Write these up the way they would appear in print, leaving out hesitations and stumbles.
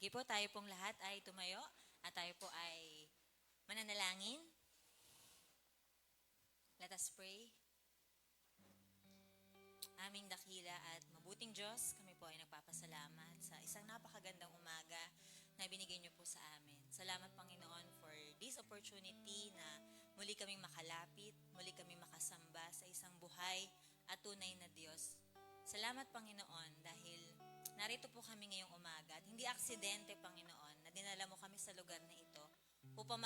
Sige po, tayo pong lahat ay tumayo at tayo po ay mananalangin. Let us pray. Aming dakila at mabuting Diyos, kami po ay nagpapasalamat sa isang napakagandang umaga na binigay niyo po sa amin. Salamat Panginoon for this opportunity na muli kaming makalapit, muli kaming makasamba sa isang buhay at tunay na Diyos. Salamat Panginoon dahil narito po kami ngayong umaga at hindi aksidente Panginoon na dinala mo kami sa lugar na ito upang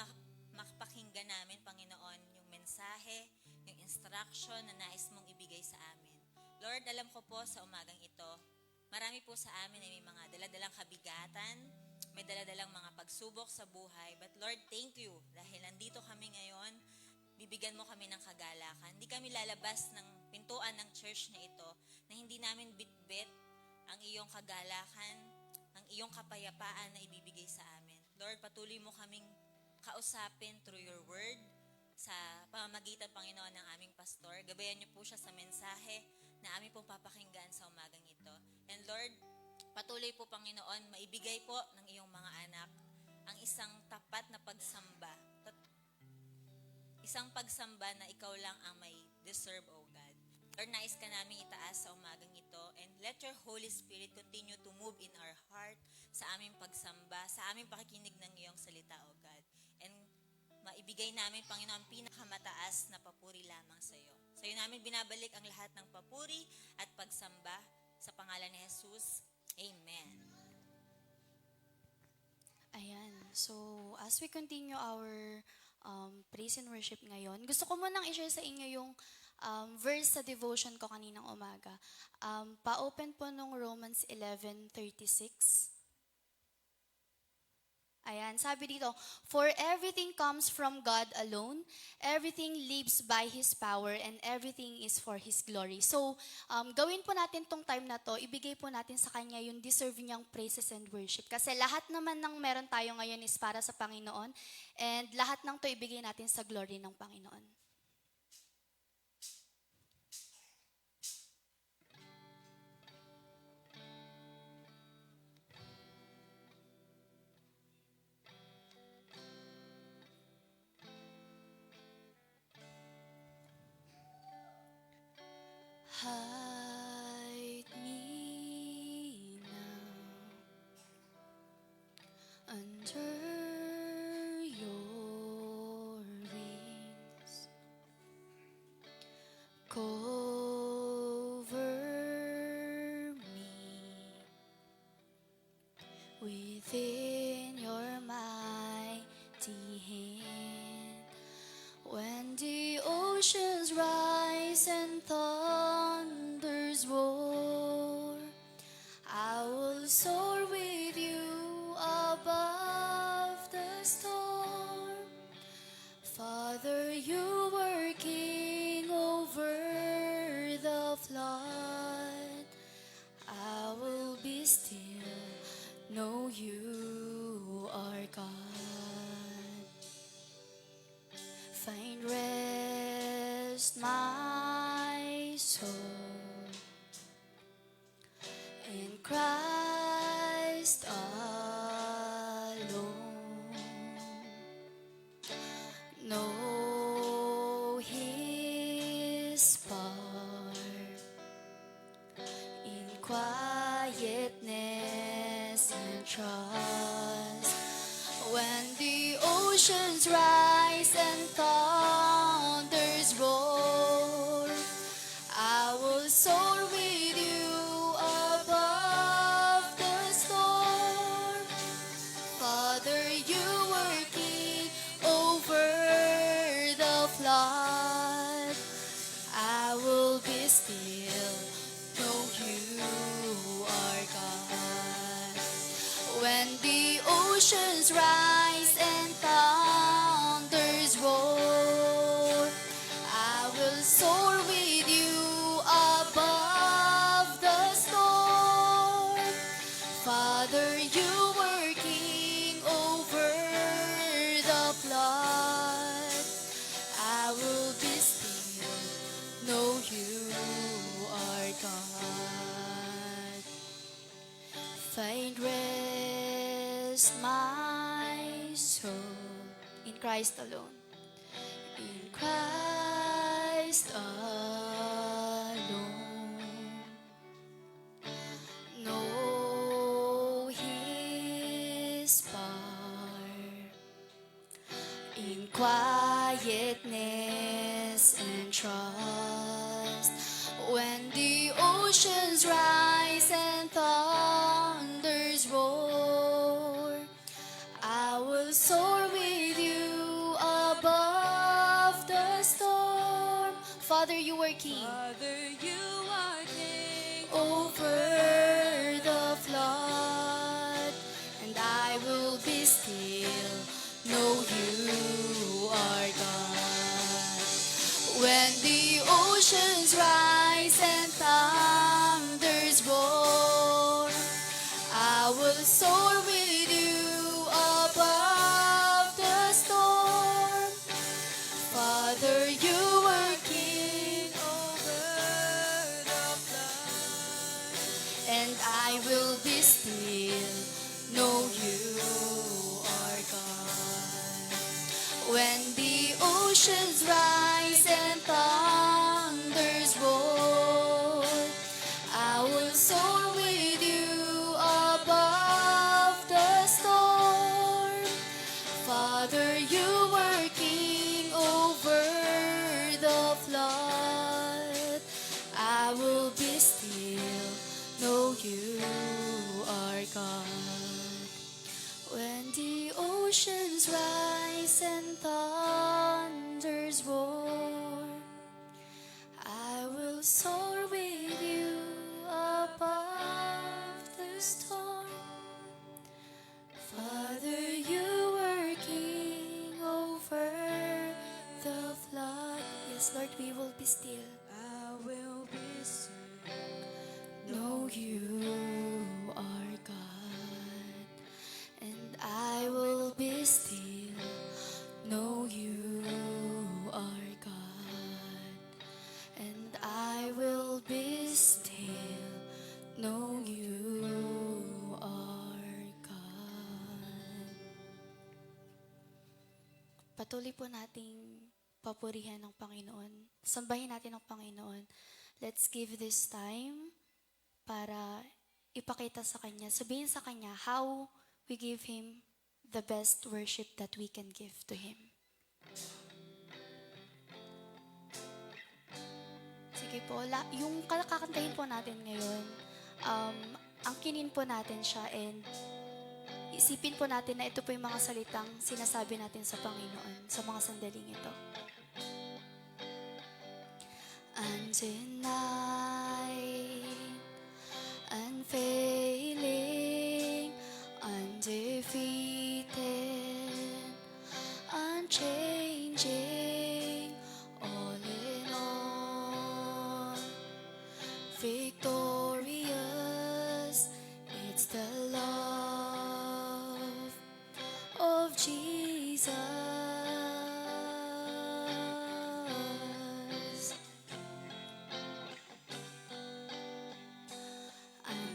makapakinggan namin Panginoon yung mensahe, yung instruction na nais mong ibigay sa amin. Lord, alam ko po sa umagang ito, marami po sa amin ay may mga daladalang kabigatan, may daladalang mga pagsubok sa buhay. But Lord, thank you dahil nandito kami ngayon, bibigyan mo kami ng kagalakan. Hindi kami lalabas ng pintuan ng church na ito na hindi namin bitbit ang iyong kagalakan, ang iyong kapayapaan na ibibigay sa amin. Lord, patuloy mo kaming kausapin through your word sa pamamagitan, Panginoon, ng aming pastor. Gabayan niyo po siya sa mensahe na aming pong papakinggan sa umagang ito. And Lord, patuloy po, Panginoon, maibigay po ng iyong mga anak ang isang tapat na pagsamba. Isang pagsamba na ikaw lang ang may deserve, O God. Lord, nais ka namin itaas sa umagang ito and let your Holy Spirit continue to move in our heart sa aming pagsamba, sa aming pakikinig ng iyong salita, O God. And maibigay namin, Panginoon, ang pinakamataas na papuri lamang sa iyo. Sa iyo namin binabalik ang lahat ng papuri at pagsamba sa pangalan ni Jesus. Amen. Ayan. So, as we continue our praise and worship ngayon, gusto ko munang i-share sa inyo yung verse sa devotion ko kaninang umaga. Pa-open po nung Romans 11:36. Ayan, sabi dito, for everything comes from God alone, everything lives by His power, and everything is for His glory. So, gawin po natin tong time na to, ibigay po natin sa Kanya yung deserve niyang praises and worship. Kasi lahat naman ng meron tayo ngayon is para sa Panginoon, and lahat ng to ibigay natin sa glory ng Panginoon. Hide me now under your wings. Cover me within your mighty hand. When the oceans rise and thunders roar, I will soar with you above the storm. Father, you were king over the flood. I will be still, know you are God. Find rest, my soul, in Christ alone. Know His power in quietness and trust. When the oceans rise and thunders roar, I will soar with you above the storm. Father, you were king over the flood. I will be still, know you are God. When the oceans rise and thunders roar, I will soar with you above the storm. Father, you were king over the flood. I will be still, know you are God. Find rest rest my soul in Christ alone. In Christ alone. Know His power in quietness and trust. When the oceans rise and thunders roar, I will soar with you above the storm. Father, you are King. Father, you are King. Over the flood, and I will be still, know you are God. When the oceans rise and thunders roar, I will soar with you above the storm. Father, you are King over the flood, and I will be still, know you are God. When the oceans rise and thunders roar, I will soar with you above the storm. Father, you are King over the flood. I will be still, know you are God. When the oceans rise and thunders roar, I will soar with you above the storm. Father, you are King over the flood. Yes, Lord, we will be still. I will be still. Know you are God, and I will be still. Know you are God, and I will be still. Know you are God. Patuloy po nating papurihan ng Panginoon. Sambahin natin ang Panginoon. Let's give this time para ipakita sa Kanya, sabihin sa Kanya how we give Him the best worship that we can give to Him. Sige po, yung kakantahin po natin ngayon, angkinin po natin siya and isipin po natin na ito po yung mga salitang sinasabi natin sa Panginoon sa mga sandaling ito. Undenied, unfailing, undefeated, unchanging, all in all, victorious, it's the love of Jesus.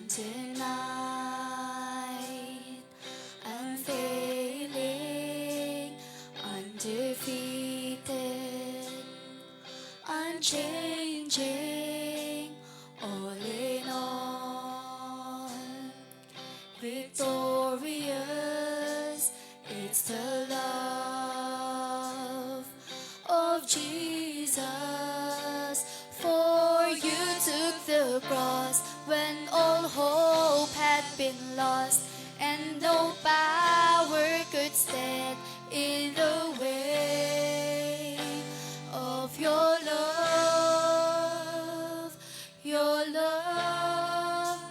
Undenied, unfailing, undefeated, unchanging, all in all, victorious, it's the love of Jesus. For you took the cross when all hope had been lost, and no power could stand in the way of your love. Your love,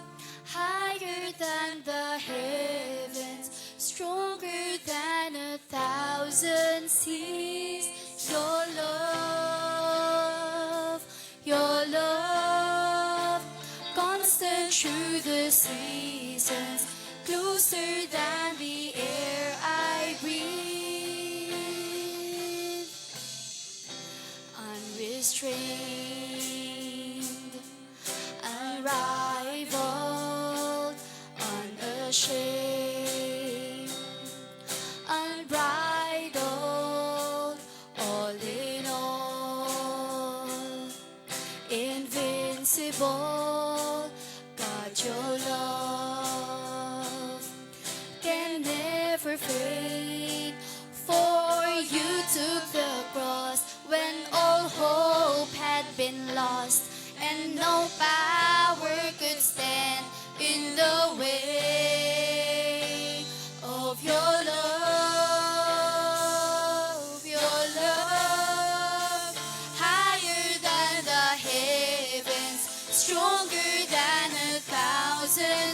higher than the heavens, stronger than 1,000 seas. Your love, constant through the seasons, closer than the air I breathe. Unrestrained, unrivaled, unashamed,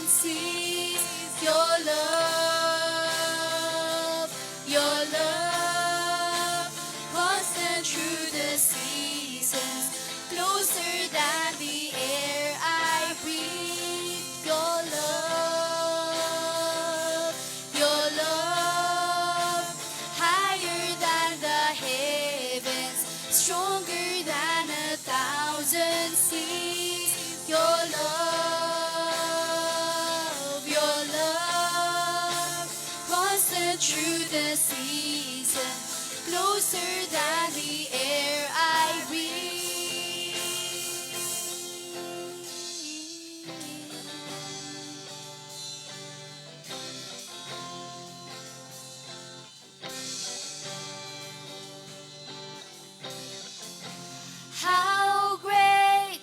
thousand seas. Your love, constant through the seasons, closer than the air I breathe. Your love, higher than the heavens, stronger than 1,000 seas. Your love, constant through the season, closer than the air I breathe. How great,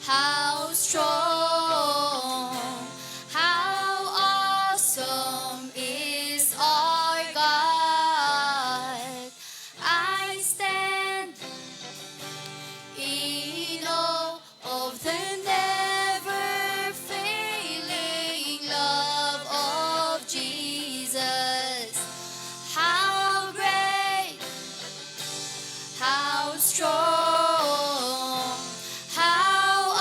how strong, how awesome is our God. I stand in awe of the never failing love of Jesus. How great, how strong, how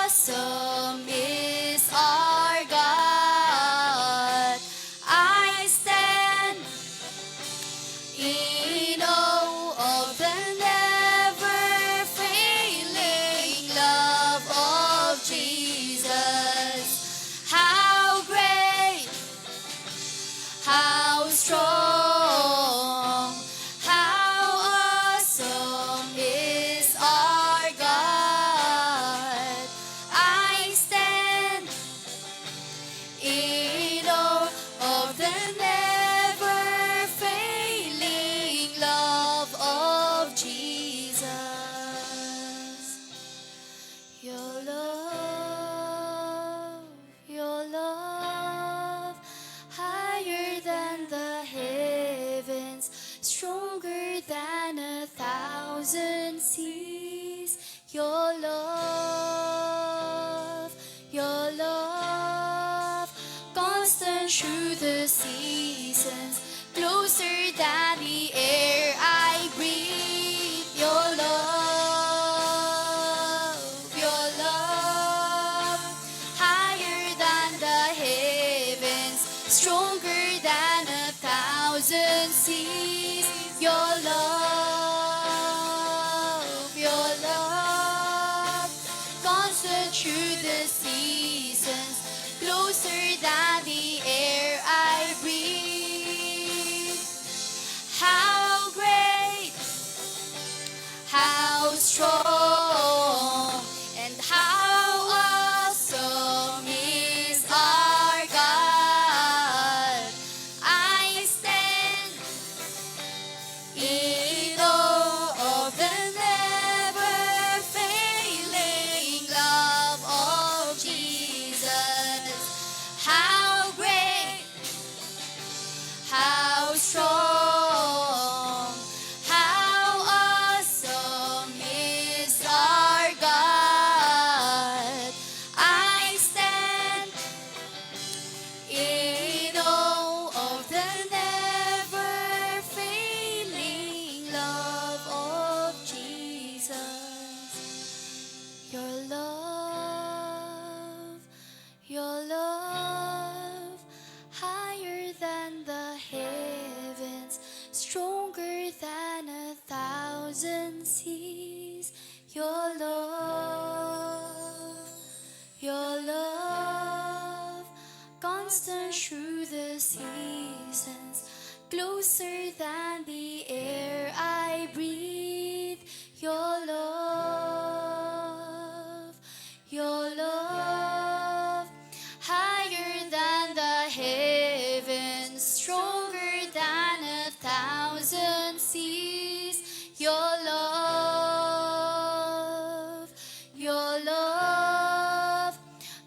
awesome is our God. I stand in awe of the never failing love of Jesus. How great, how strong, how awesome is our God. I stand in awe of the never failing love of Jesus. Your love, higher than the heavens, stronger than 1,000 seas. Your love, constant through the seasons, closer than the air I breathe. Your love, higher than the heavens, stronger than 1,000 seas. Your love, constant through the seasons, closer than the air I breathe. How great, how strong, and how awesome is our God. I stand in awe of the never failing love of Jesus. How great, how strong, how awesome is our God. I stand in awe of the never failing love of Jesus. Your love, higher than the heavens, stronger than 1,000 seas. Your love, constant through the seasons, closer than the air I breathe. Your love, higher than the heavens, stronger than 1,000 seas. Your love,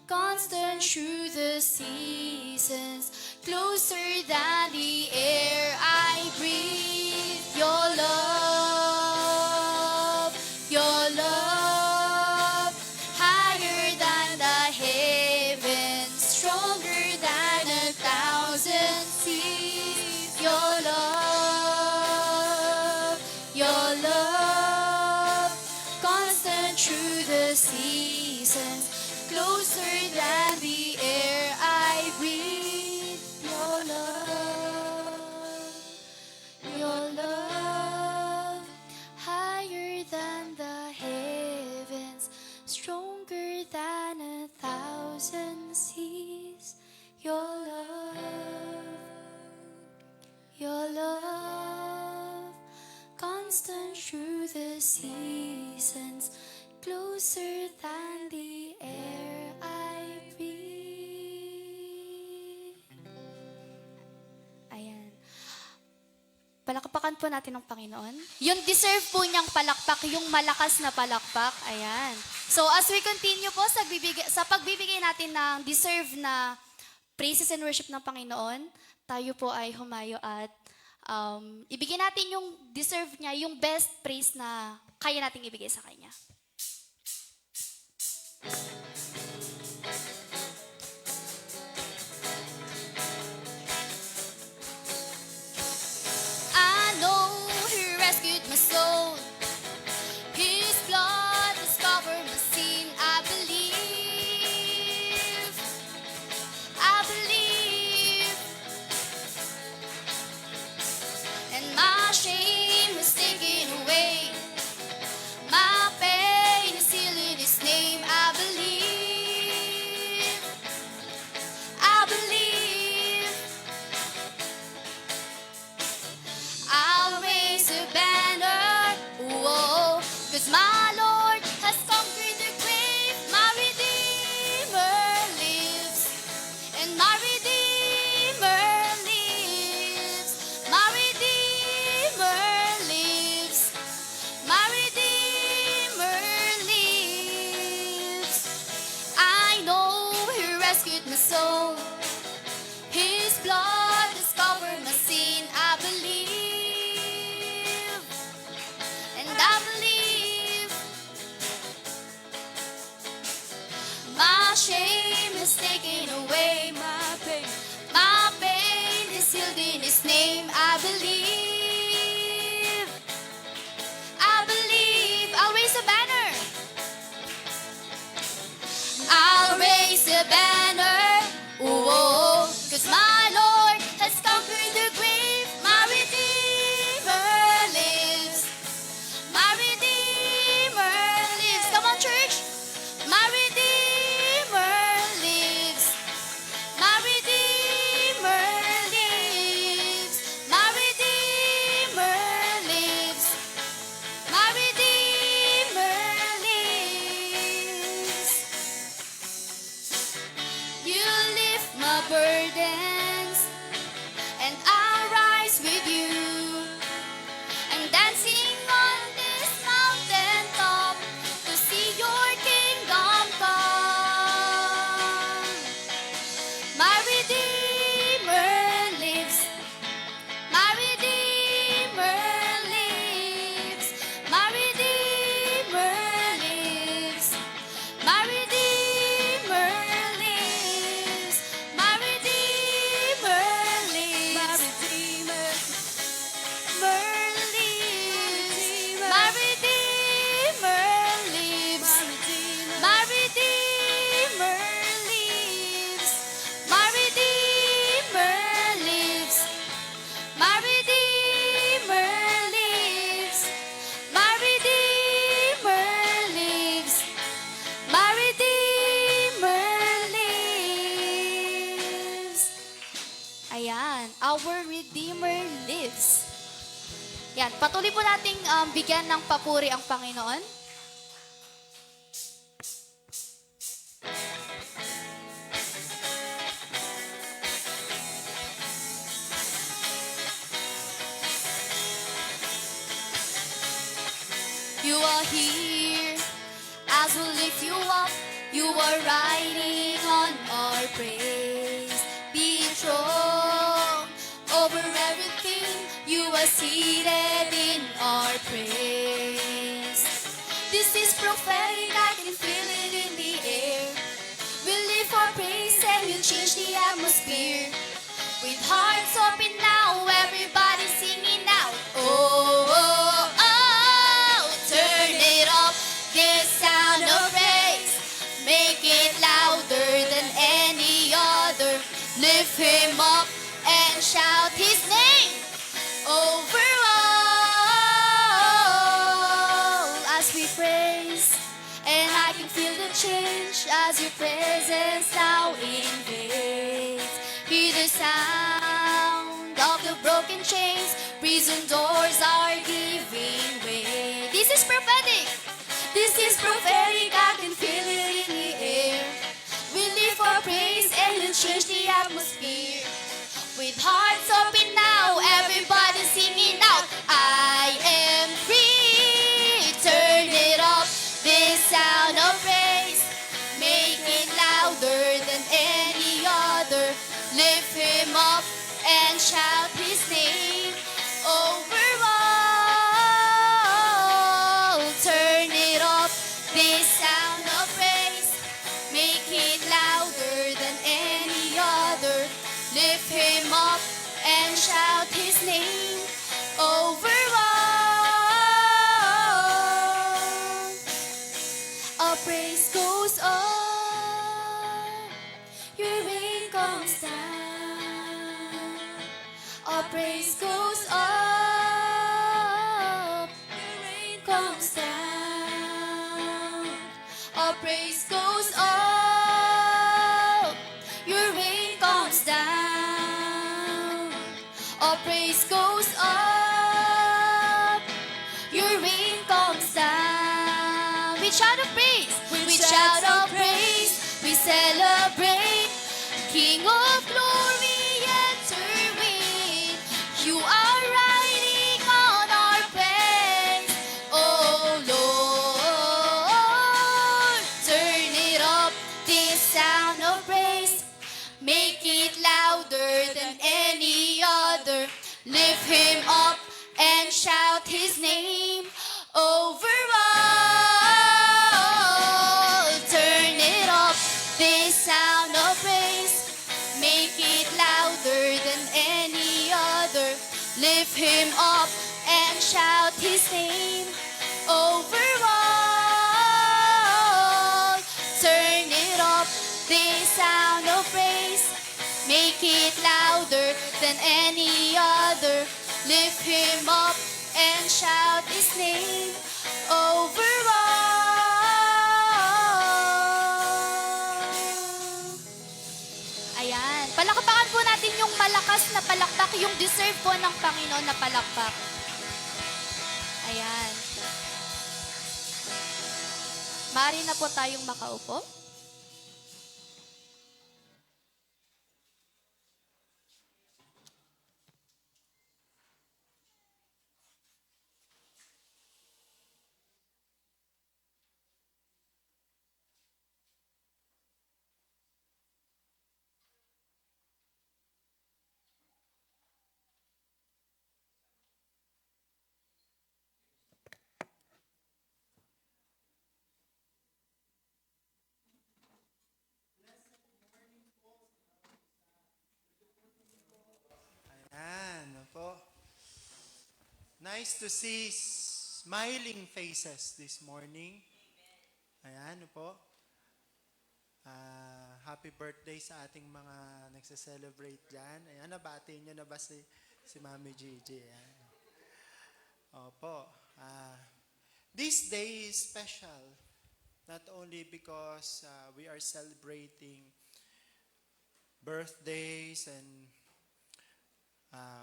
constant through the seasons, closer than the air I breathe. Your love, higher than the heavens, closer than the air I breathe. Your love, higher than the heavens, stronger than 1,000 seas. Your love, constant through the seasons, closer than the air I breathe. Ayan. Palakpakan po natin ng Panginoon. Yung deserve po niyang palakpak, yung malakas na palakpak. Ayan. So as we continue po sa pagbibigay natin ng deserve na praises and worship ng Panginoon, tayo po ay humayo at ibigay natin yung deserve niya, yung best praise na kaya nating ibigay sa Kanya. I know He rescued my soul. His blood has covered my sin. I believe. And my shame is taken away. My pain is sealed in His name. I believe. I'll raise a banner. Whoa, 'cause my Lord has conquered the grave. My Redeemer lives. And my Redeemer lives. My Redeemer lives. My Redeemer lives. I know He rescued my soul. His blood has covered my sin. I believe. And I believe. My shame is taken away. My pain is sealed in His name. I believe. I'll raise a banner. I'll raise a banner. Whoa, 'cause my Lord has conquered the grave. My Redeemer lives. My Redeemer lives. Come on, church. My Redeemer lives. My Redeemer lives. My Redeemer lives. My Redeemer lives. You lift my burdens, and I'll rise with you. I'm dancing on this mountain top to see your kingdom come. My Redeemer lives. My Redeemer lives. My Redeemer lives. My Redeemer lives. My Redeemer lives. My Redeemer lives. My Redeemer lives. My Redeemer lives. My Redeemer lives. My Redeemer lives. My Redeemer lives. My Redeemer lives. Ayan, our Redeemer lives. Yan, patuloy po nating bigyan ng papuri ang Panginoon. You are here as we lift you up. You are riding on our praise. Be strong over everything. You are seated in our praise. This is prophetic, I can feel it in the air. We lift our praise and you change the atmosphere. With hearts open now, everybody singing out. Oh, oh, oh, turn it up, this sound of praise. Make it Lift him up and shout his name over all as we praise. And I can feel the change as your presence now invades. Hear the sound of the broken chains. Prison doors are giving way. This is prophetic. This is prophetic. I can feel it in the air. We lift our praise and we'll change the atmosphere. With hearts open now, everybody singing out. I am free. Turn it up, this sound of praise. Make it louder than any other. Lift him up and shout his name over all. Turn it up, this sound of praise. Make it louder than any other. Lift him up and shout his name over all. Our praise goes up, your rain comes down. Our praise goes up, your rain comes down. Our praise goes up, your rain comes down. Our praise goes up, your rain comes down. We shout of praise, we shout of praise, we celebrate. King of glory, enter in. You are riding on our praise, oh Lord. Turn it up, this sound of praise. Make it louder than any other. Lift him up and shout his name over all. Turn it up, this sound of praise. Make it louder than any other. Lift him up and shout his name over all. Turn it up, this sound of praise. Make it louder than any other. Lift him up and shout his name over all. Ayan. Palakpakan po natin yung malakas na palakpak, yung deserve po ng Panginoon na palakpak. Ayan. Maaari na po tayong makaupo. Ayan, po. Nice to see smiling faces this morning. Ayan, po. Happy birthday sa ating mga nagse-celebrate dyan. Ayan, nabati nyo na ba si Mami Gigi? Ayan. Opo. This day is special. Not only because we are celebrating birthdays and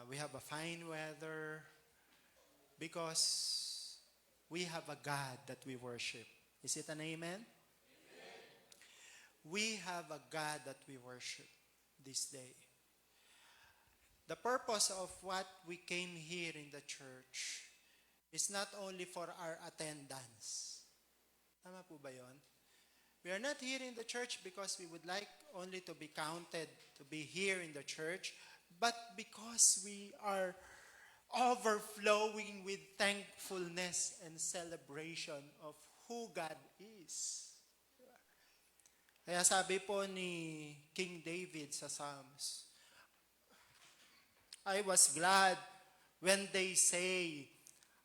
we have a fine weather, because we have a God that we worship. Is it an amen? We have a God that we worship this day. The purpose of what we came here in the church is not only for our attendance. Tama po ba yun? We are not here in the church because we would like only to be counted to be here in the church, but because we are overflowing with thankfulness and celebration of who God is. Kaya sabi po ni King David sa Psalms, I was glad when they say,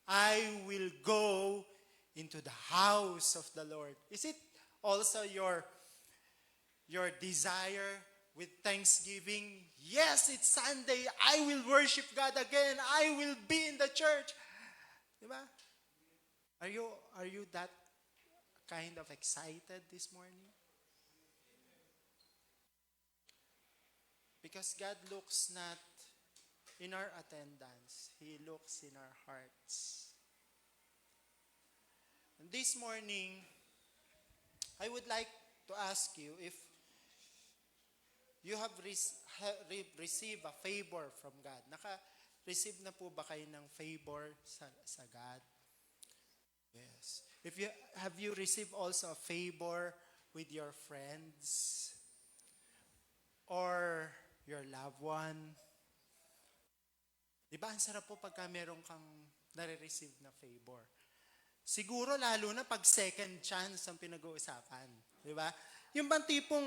I will go into the house of the Lord. Is it also your desire with thanksgiving. Yes, it's Sunday. I will worship God again. I will be in the church. Diba? Are you that kind of excited this morning? Because God looks not in our attendance. He looks in our hearts. And this morning, I would like to ask you if you have received a favor from God. Naka-receive na po ba kayo ng favor sa God? Yes. Have you received also a favor with your friends or your loved one? Diba, ang sarap po pagka meron kang nare-receive na favor. Siguro lalo na pag second chance ang pinag-uusapan. Diba? Yung bang tipong,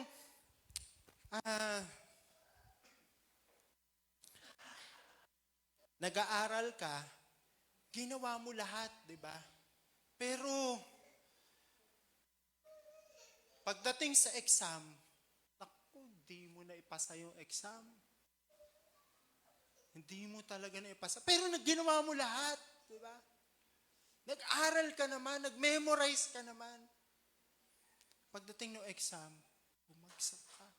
nag-aaral ka, ginawa mo lahat, diba? Pero, pagdating sa exam, naku, di mo na ipasa yung exam. Hindi mo talaga na ipasa. Pero ginawa mo lahat, di ba? Nag-aral ka naman, nag-memorize ka naman. Pagdating ng exam, bumagsak ka.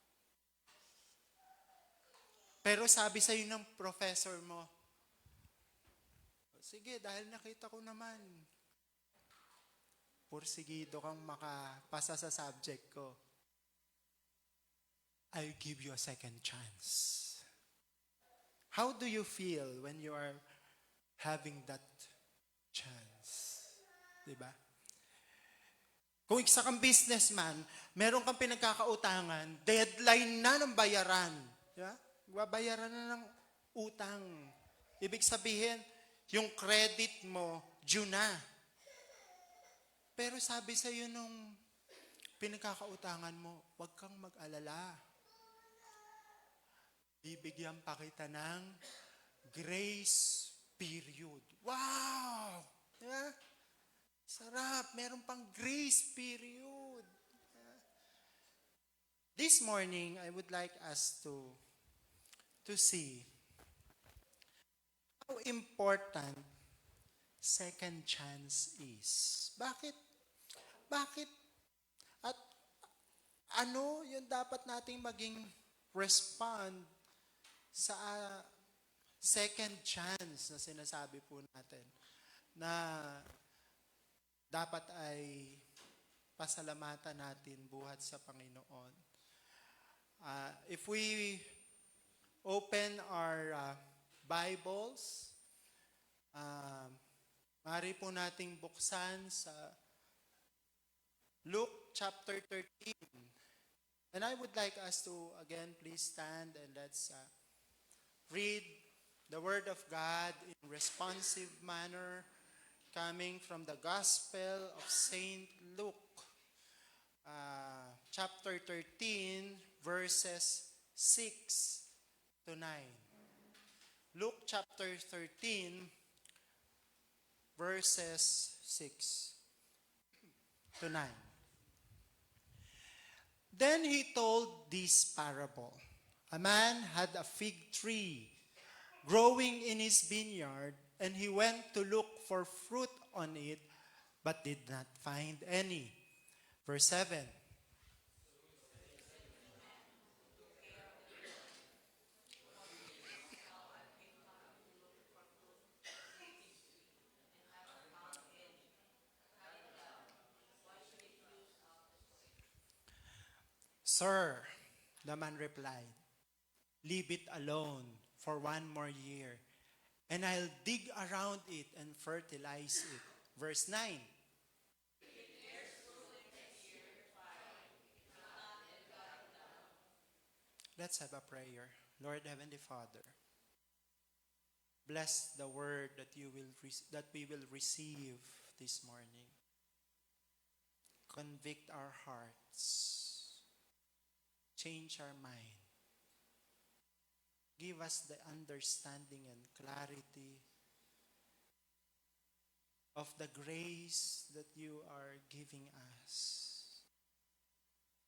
Pero sabi sa'yo ng professor mo, sige, dahil nakita ko naman, pursigido kang makapasa sa subject ko, I'll give you a second chance. How do you feel when you are having that chance? Diba? Kung isa kang businessman, meron kang pinagkakautangan, deadline na ng bayaran. Diba? Babayaran na ng utang. Ibig sabihin, yung credit mo, due na. Pero sabi sa'yo nung pinagkakautangan mo, huwag kang mag-alala. Bibigyan pa kita ng grace period. Wow! Diba? Sarap. Meron pang grace period. This morning, I would like us to see how important second chance is. Bakit? At ano yung dapat nating maging respond sa second chance na sinasabi po natin na dapat ay pasalamatan natin buhat sa Panginoon. If we open our Bibles, maaari po nating buksan sa Luke chapter 13. And I would like us to, again, please stand and let's read the Word of God in responsive manner coming from the Gospel of Saint Luke, chapter 13, verses 6 to 9. Luke chapter 13, verses 6 to 9. Then he told this parable. A man had a fig tree growing in his vineyard, and he went to look for fruit on it, but did not find any. Verse 7. Sir, the man replied, leave it alone for 1 more year, and I'll dig around it and fertilize it. Verse 9. Let's have a prayer. Lord Heavenly Father, bless the word that we will receive this morning. Convict our hearts. Change our mind. Give us the understanding and clarity of the grace that you are giving us.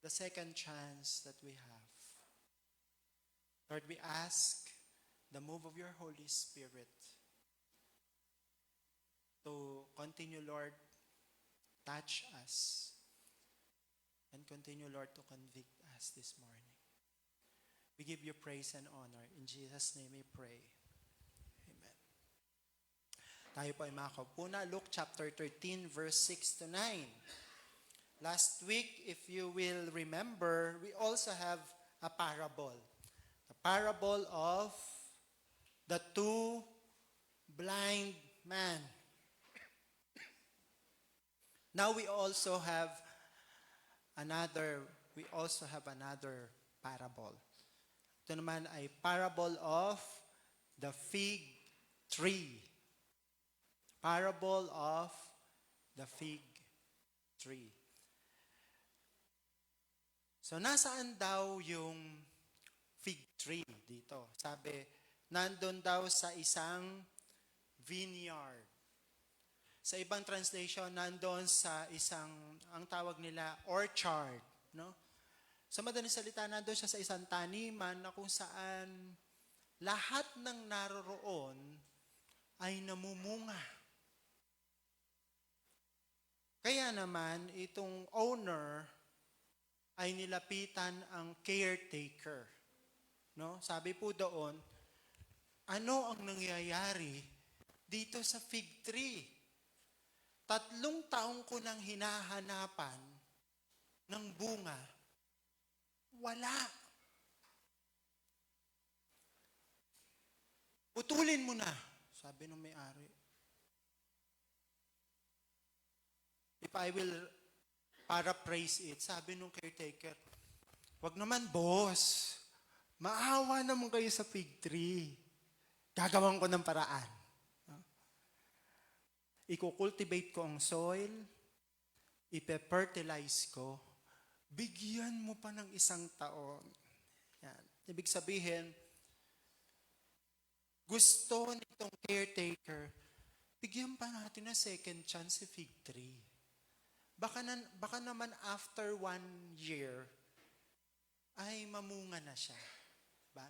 The second chance that we have. Lord, we ask the move of your Holy Spirit to continue, Lord, touch us and continue, Lord, to convict us this morning. We give you praise and honor. In Jesus' name we pray. Amen. Tayo po ay makaupo na. Luke chapter 13, verse 6 to 9. Last week, if you will remember, we also have a parable. The parable of the two blind men. Now we also have another parable. Ito naman ay parable of the fig tree. Parable of the fig tree. So, nasaan daw yung fig tree dito? Sabi, nandun daw sa isang vineyard. Sa ibang translation, nandun sa isang, ang tawag nila, orchard. No? Sa madaling salita, nandun siya sa isang taniman na kung saan lahat ng naroroon ay namumunga. Kaya naman, itong owner ay nilapitan ang caretaker. No? Sabi po doon, ano ang nangyayari dito sa fig tree? 3 taong ko nang hinahanapan ng bunga. Wala. Putulin mo na, sabi ng may-ari. If I will paraphrase it, sabi nung caretaker, wag naman boss, maawa naman kayo sa fig tree. Gagawan ko ng paraan. Iko-cultivate ko ang soil, ipe-fertilize ko, bigyan mo pa ng 1 taon. Yan. Ibig sabihin, gusto nitong caretaker, bigyan pa natin na second chance si fig tree. Baka naman after 1 year, ay mamunga na siya. Ba?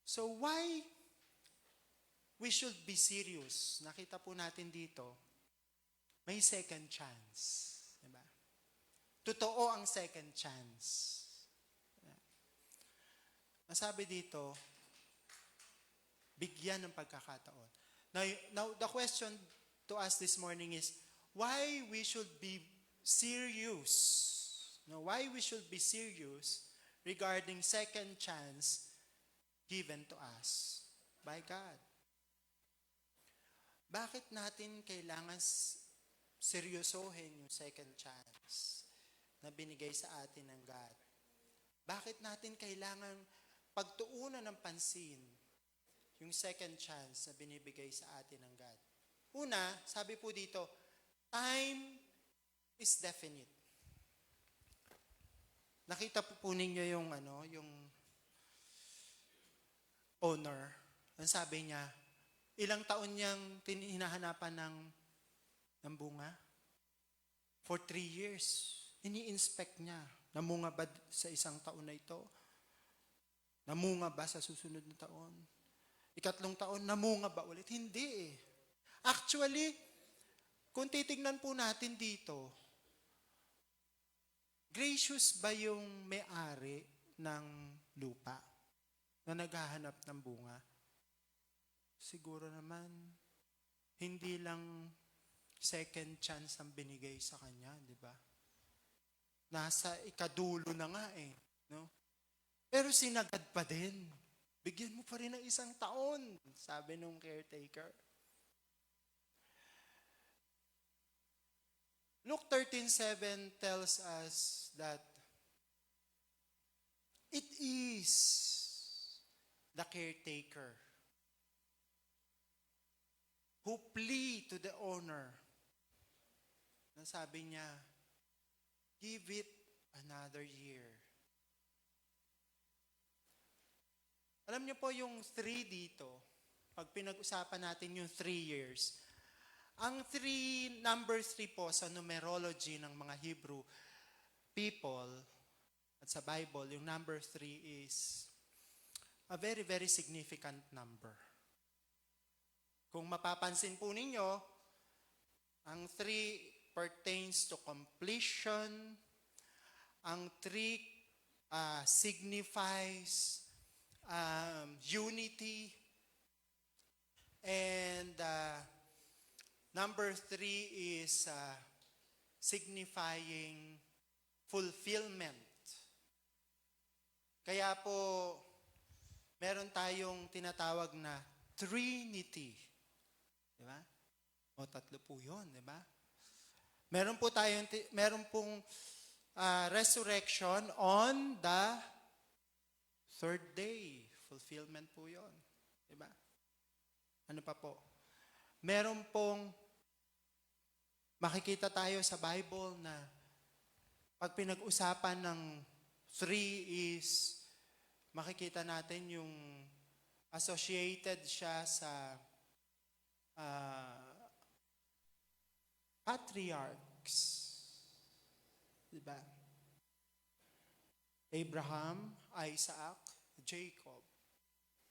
So why we should be serious? Nakita po natin dito, may second chance. Diba? Totoo ang second chance. Nasabi dito, bigyan ng pagkakataon. Now, the question to us this morning is, why we should be serious? No, why we should be serious regarding second chance given to us by God? Bakit natin kailangan seryosohin yung second chance na binigay sa atin ng God? Bakit natin kailangan pagtuunan ng pansin yung second chance na binibigay sa atin ng God? Una, sabi po dito, time is definite. Nakita po ninyo yung owner. Ang sabi niya, ilang taon niyang hinahanapan ng bunga? For 3 years. Ini-inspect niya. Namunga ba sa 1 taon na ito? Namunga ba sa susunod na taon? 3 taon, namunga ba ulit? Hindi eh. Actually, kung titignan po natin dito, gracious ba yung may-ari ng lupa na naghahanap ng bunga? Siguro naman, hindi lang second chance ang binigay sa kanya, di ba? Nasa ikadulo na nga eh. No? Pero sinagad pa din. Bigyan mo pa rin ng 1 taon, sabi nung caretaker. Luke 13:7 tells us that it is the caretaker who plea to the owner. Nasabi niya, give it another year. Alam niyo po yung 3 dito, pag pinag-usapan natin yung 3 years, ang number 3 po sa numerology ng mga Hebrew people at sa Bible, yung number 3 is a very, very significant number. Kung mapapansin po ninyo, ang 3 pertains to completion. Ang 3 signifies unity. And number 3 is signifying fulfillment. Kaya po, meron tayong tinatawag na Trinity. Di ba? O 3 po yun, di ba? Meron pong resurrection on the 3rd day. Fulfillment po yun. Di ba? Ano pa po? Meron pong makikita tayo sa Bible na pag pinag-usapan ng 3 is makikita natin yung associated siya sa patriarchs. Diba? Abraham, Isaac, Jacob.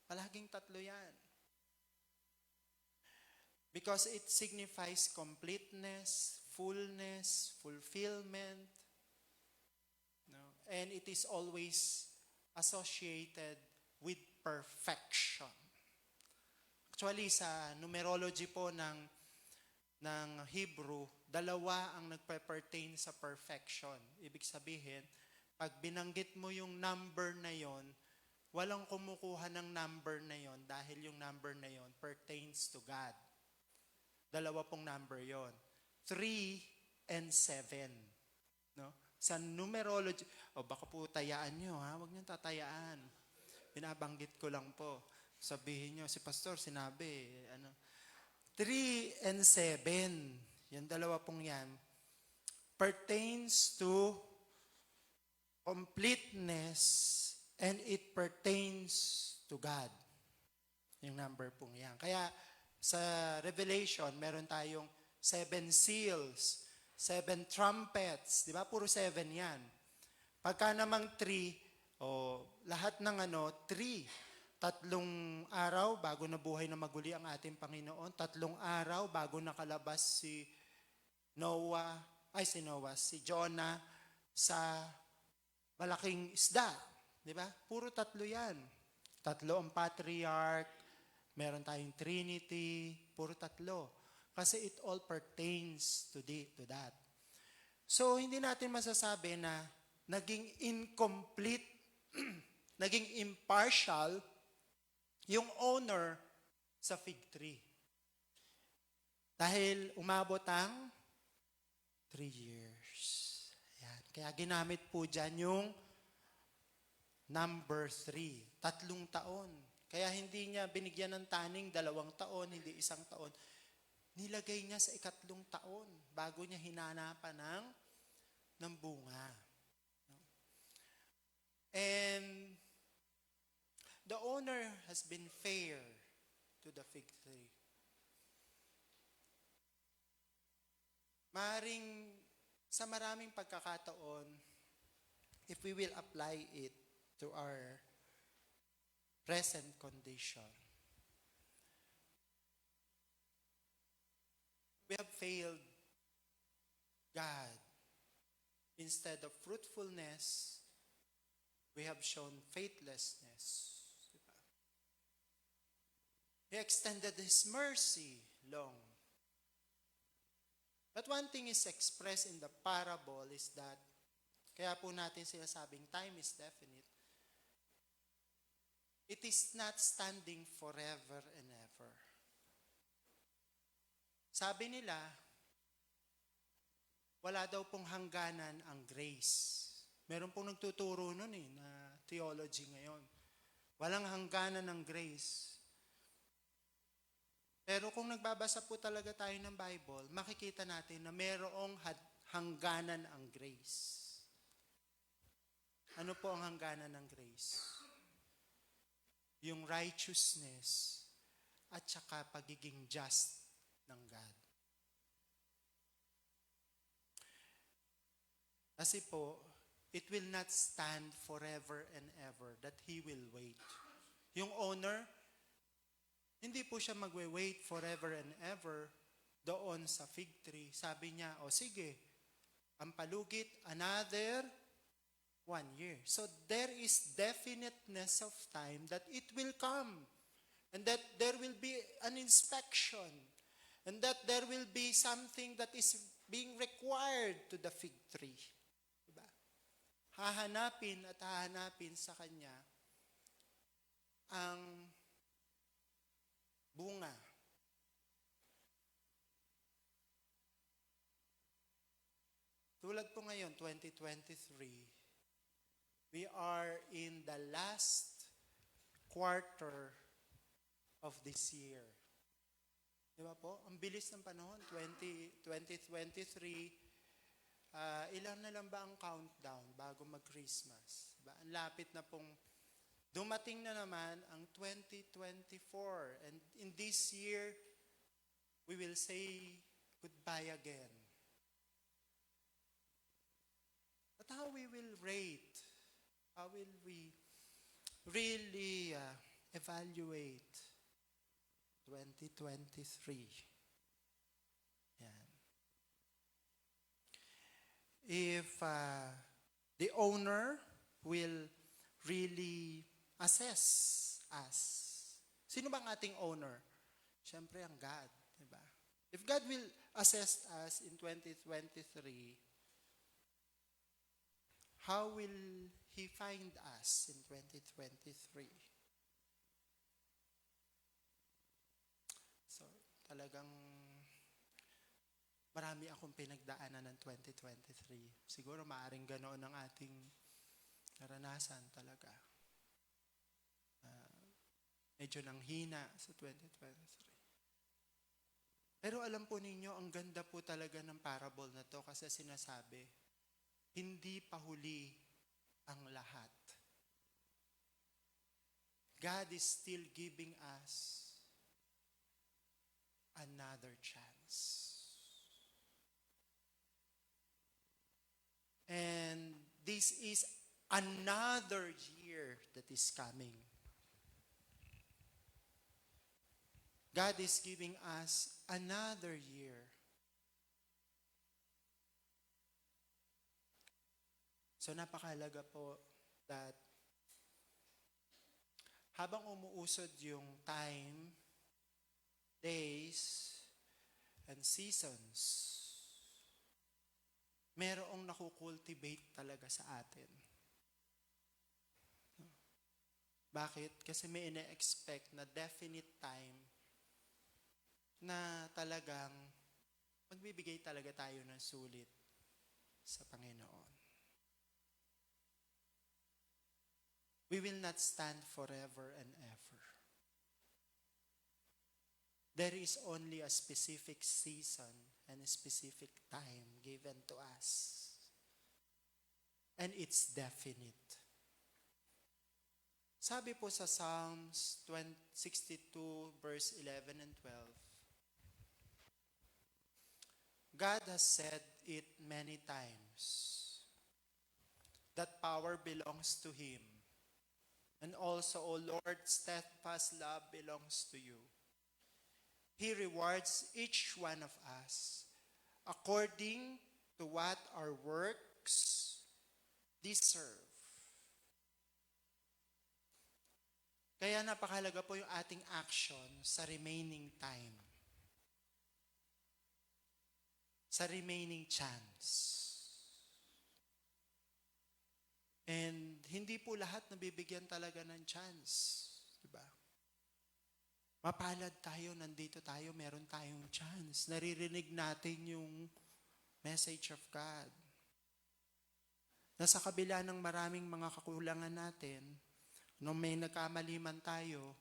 Palaging 3 yan. Because it signifies completeness, fullness, fulfillment. No? And it is always associated with perfection. Actually, sa numerology po ng Hebrew, 2 ang nagpe-pertain sa perfection. Ibig sabihin, pag binanggit mo yung number na yon, walang kumukuha ng number na yon dahil yung number na yon pertains to God. 2 pong number yon. 3 and 7. No? Sa numerology, baka po tayaan nyo, ha? Huwag nyo tatayaan. Binabanggit ko lang po. Sabihin nyo, si pastor sinabi, 3 and 7, yung 2 pong yan, pertains to completeness and it pertains to God. Yung number pong yan. Kaya sa Revelation, meron tayong 7 seals, 7 trumpets, di ba? Puro 7 yan. Pagka namang 3, lahat ng 3, 3 araw bago nabuhay na maguli ang ating Panginoon, 3 araw bago nakalabas si Jonah sa malaking isda. Di ba? Puro 3 yan. 3 ang patriarch, meron tayong Trinity, puro 3. Kasi it all pertains to that. So, hindi natin masasabi na naging incomplete, naging impartial yung owner sa fig tree. Dahil umabot ang 3 years. Ayan. Kaya ginamit po dyan yung number 3. 3 taon. Kaya hindi niya binigyan ng taning 2 taon, hindi 1 taon. Nilagay niya sa 3 taon bago niya hinanapan ng bunga. And the owner has been fair to the fig tree. Sa maraming pagkakataon, if we will apply it to our present condition, we have failed God. Instead of fruitfulness, we have shown faithlessness. Diba? He extended His mercy long. But one thing is expressed in the parable is that, kaya po natin sinasabing time is definite, it is not standing forever and ever. Sabi nila, wala daw pong hangganan ang grace. Meron pong nagtuturo nun na theology ngayon. Walang hangganan ng grace. Pero kung nagbabasa po talaga tayo ng Bible, makikita natin na mayroong hangganan ang grace. Ano po ang hangganan ng grace? Yung righteousness at saka pagiging just ng God. Kasi po, it will not stand forever and ever, that He will wait. Yung owner, hindi po siya magwe-wait forever and ever doon sa fig tree. Sabi niya, o sige, ang palugit, another 1 year. So there is definiteness of time that it will come. And that there will be an inspection. And that there will be something that is being required to the fig tree. Diba? Hahanapin at hahanapin sa kanya ang bunga. Tulad po ngayon, 2023, we are in the last quarter of this year. Di ba po? Ang bilis ng panahon, 2023, ilan na lang ba ang countdown bago mag-Christmas? Diba? Ang lapit na pong dumating na naman ang 2024. And in this year, we will say goodbye again. But how we will rate? How will we really evaluate 2023? Yan. If the owner will really assess us. Sino bang ating owner? Siyempre ang God, di ba? If God will assess us in 2023, how will He find us in 2023? So, talagang marami akong pinagdaanan ng 2023. Siguro maaring ganoon ang ating naranasan talaga. Medyo nang hina sa 2023. Pero alam po ninyo, ang ganda po talaga ng parable na to kasi sinasabi, hindi pa huli ang lahat. God is still giving us another chance. And this is another year that is coming. God is giving us another year. So napakahalaga po that habang umuusod yung time, days, and seasons, merong nakukultivate talaga sa atin. Bakit? Kasi may ina-expect na definite time na talagang magbibigay talaga tayo ng sulit sa Panginoon. We will not stand forever and ever. There is only a specific season and a specific time given to us. And it's definite. Sabi po sa Psalms 62 verse 11 and 12, God has said it many times that power belongs to Him. And also, O Lord, steadfast love belongs to you. He rewards each one of us according to what our works deserve. Kaya napakahalaga po yung ating action sa remaining time. Sa remaining chance. And hindi po lahat nabibigyan talaga ng chance. Diba? Mapalad tayo, nandito tayo, meron tayong chance. Naririnig natin yung message of God. Nasa kabila ng maraming mga kakulangan natin, nung may nagkamali man tayo,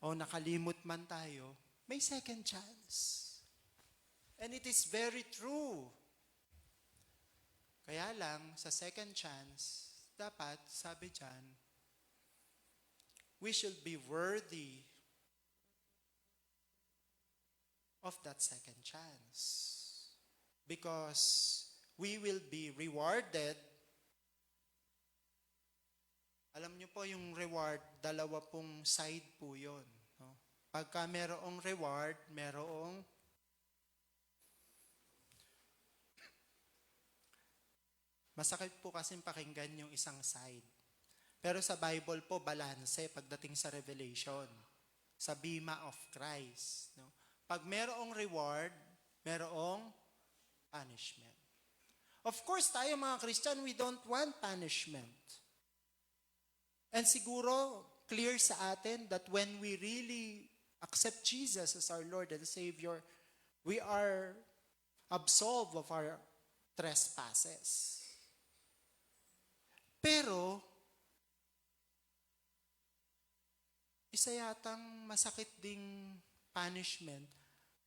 o nakalimot man tayo, may second chance. And it is very true. Kaya lang, sa second chance, dapat, sabi dyan, we should be worthy of that second chance. Because we will be rewarded alam niyo po yung reward, dalawa pong side po yun. No? Pagka merong reward, merong masakit po kasi pakinggan yung isang side. Pero sa Bible po, balanse pagdating sa revelation, sa bima of Christ. No? Pag merong reward, merong punishment. Of course, tayo mga Christian, we don't want punishment. And siguro, clear sa atin that when we really accept Jesus as our Lord and Savior, we are absolved of our trespasses. Pero, isa yatang masakit ding punishment,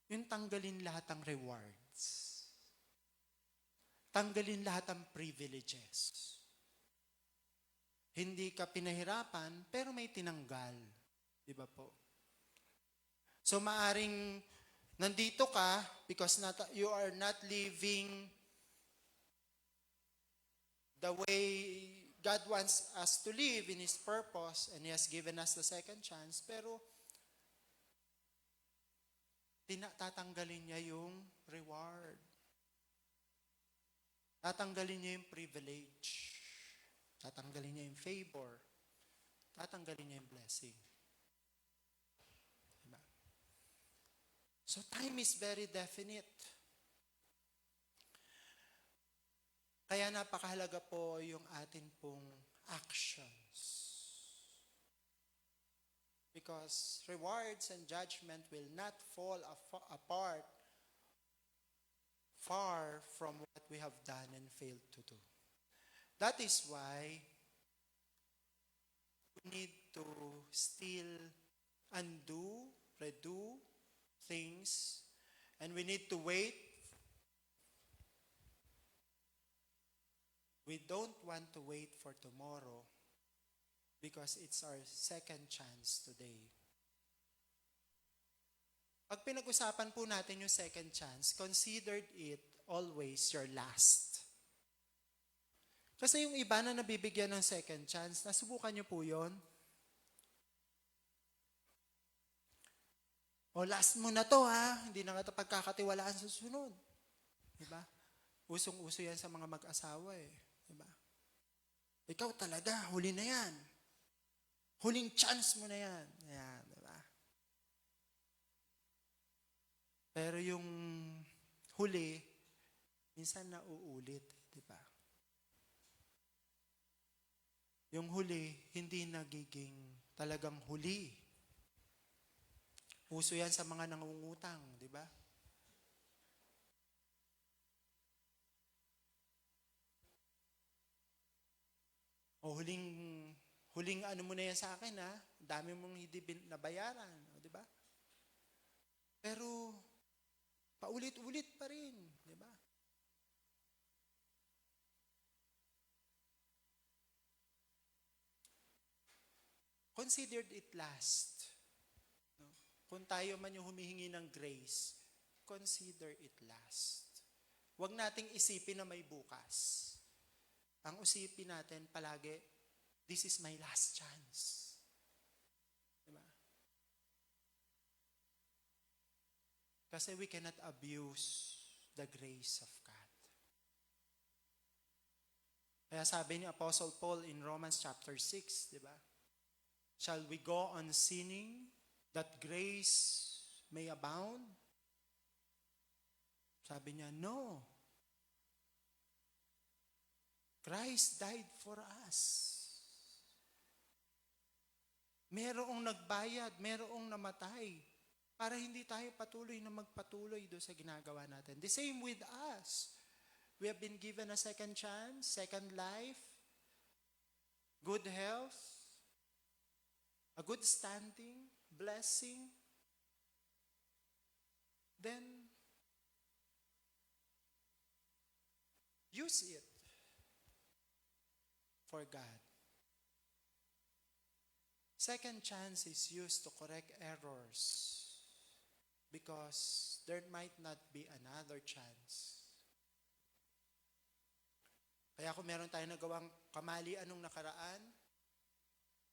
yung tanggalin lahat ng rewards. Tanggalin lahat ng privileges. Hindi ka pinahirapan, pero may tinanggal. Di ba po? So, maaring nandito ka because you are not living the way God wants us to live in His purpose, and He has given us the second chance, pero tatanggalin niya yung reward. Tatanggalin niya yung privilege. Tatanggalin niya yung favor. Tatanggalin niya yung blessing. Diba? So time is very definite. Kaya napakahalaga po yung atin pong actions. Because rewards and judgment will not fall apart far from what we have done and failed to do. That is why we need to still undo, redo things, and we need to wait. We don't want to wait for tomorrow because it's our second chance today. Pag pinag-usapan po natin yung second chance, consider it always your last. Kasi yung iba na nabibigyan ng second chance, nasubukan niyo po yun? O last mo na to ha, hindi na kita pagkakatiwalaan sa susunod. Diba? Usong-uso yan sa mga mag-asawa eh. Diba? Ikaw talaga, huli na yan. Huling chance mo na yan. Ayan, diba? Pero yung huli, minsan nauulit, diba? Yung huli, hindi nagiging talagang huli. Uso yan sa mga nangungutang, diba? O huling ano mo na yan sa akin ha, dami mong hindi nabayaran, di ba? Pero paulit-ulit pa rin, di ba? Considered it last. No? Kung tayo man yung humihingi ng grace, consider it last. Huwag nating isipin na may bukas. Ang usipin natin palagi, this is my last chance. Diba? Kasi we cannot abuse the grace of God. Kaya sabi ni Apostle Paul in Romans chapter 6, diba? Shall we go on sinning that grace may abound? Sabi niya, no. Christ died for us. Merong nagbayad, merong namatay para hindi tayo patuloy na magpatuloy doon sa ginagawa natin. The same with us. We have been given a second chance, second life, good health, a good standing, blessing. Then, use it for God. Second chance is used to correct errors because there might not be another chance. Kaya kung meron tayong nagawang kamalian nung nakaraan,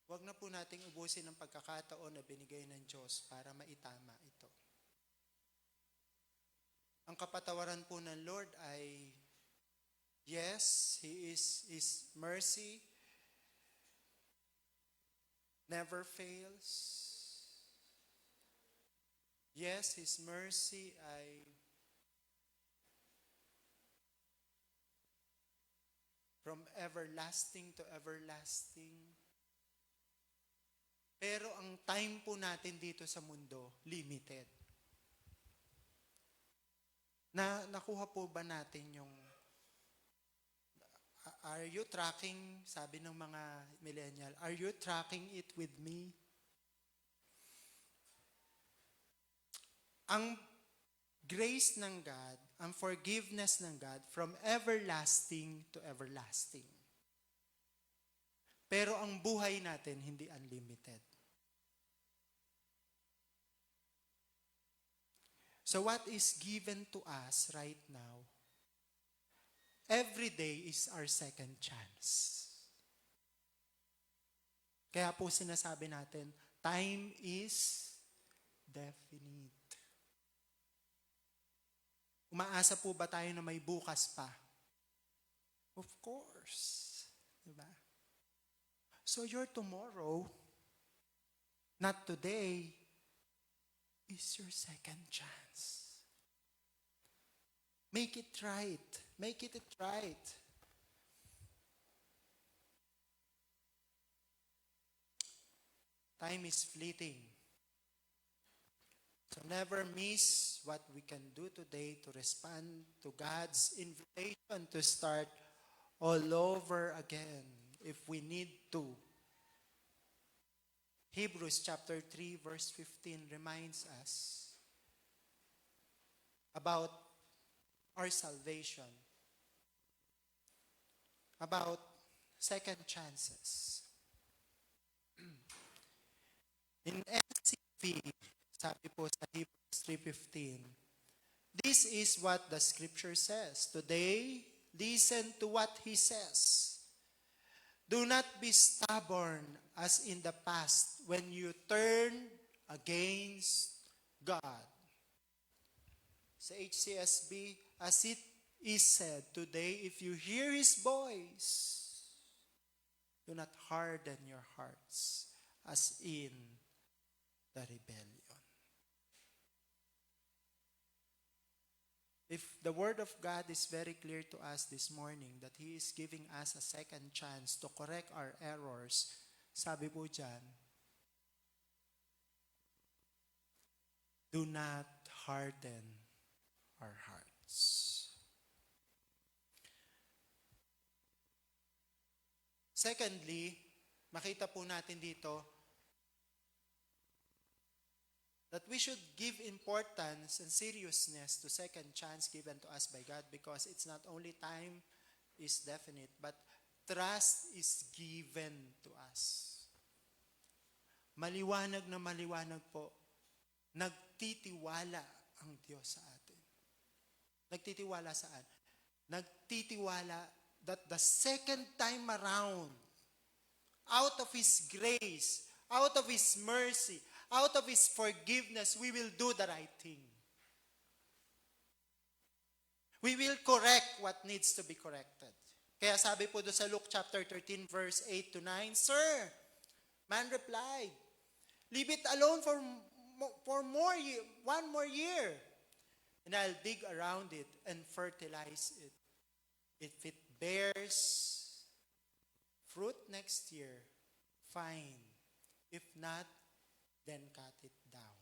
Huwag na po nating ubusin ang pagkakataon na binigay ng Diyos para maitama ito. Ang kapatawaran po ng Lord ay, yes, His mercy never fails. Yes, His mercy ay from everlasting to everlasting. Pero ang time po natin dito sa mundo, limited. Nakuha po ba natin yung, are you tracking, sabi ng mga millennial, are you tracking it with me? Ang grace ng God, ang forgiveness ng God, from everlasting to everlasting. Pero ang buhay natin, hindi unlimited. So what is given to us right now, every day is our second chance. Kaya po sinasabi natin, time is definite. Umaasa po ba tayo na may bukas pa? Of course. Diba? So your tomorrow, not today, is your second chance. Make it right. Make it right. Time is fleeting. So never miss what we can do today to respond to God's invitation to start all over again if we need to. Hebrews chapter 3 verse 15 reminds us about our salvation, about second chances. In NCV, sabi po sa Hebrews 3:15, this is what the scripture says. Today, listen to what he says. Do not be stubborn as in the past when you turned against God. Sa HCSB, as it is said, today, if you hear His voice, do not harden your hearts as in the rebellion. If the Word of God is very clear to us this morning that He is giving us a second chance to correct our errors, sabi po dyan, do not harden our hearts. Secondly, makita po natin dito that we should give importance and seriousness to second chance given to us by God because it's not only time is definite, but trust is given to us. Maliwanag na maliwanag po, nagtitiwala ang Diyos sa atin. Nagtitiwala saan? Nagtitiwala that the second time around, out of His grace, out of His mercy, out of His forgiveness, we will do the right thing. We will correct what needs to be corrected. Kaya sabi po doon sa Luke chapter 13 verse 8 to 9, Sir, man replied, leave it alone for one more year, and I'll dig around it and fertilize it. If it bears fruit next year, fine. If not, then cut it down.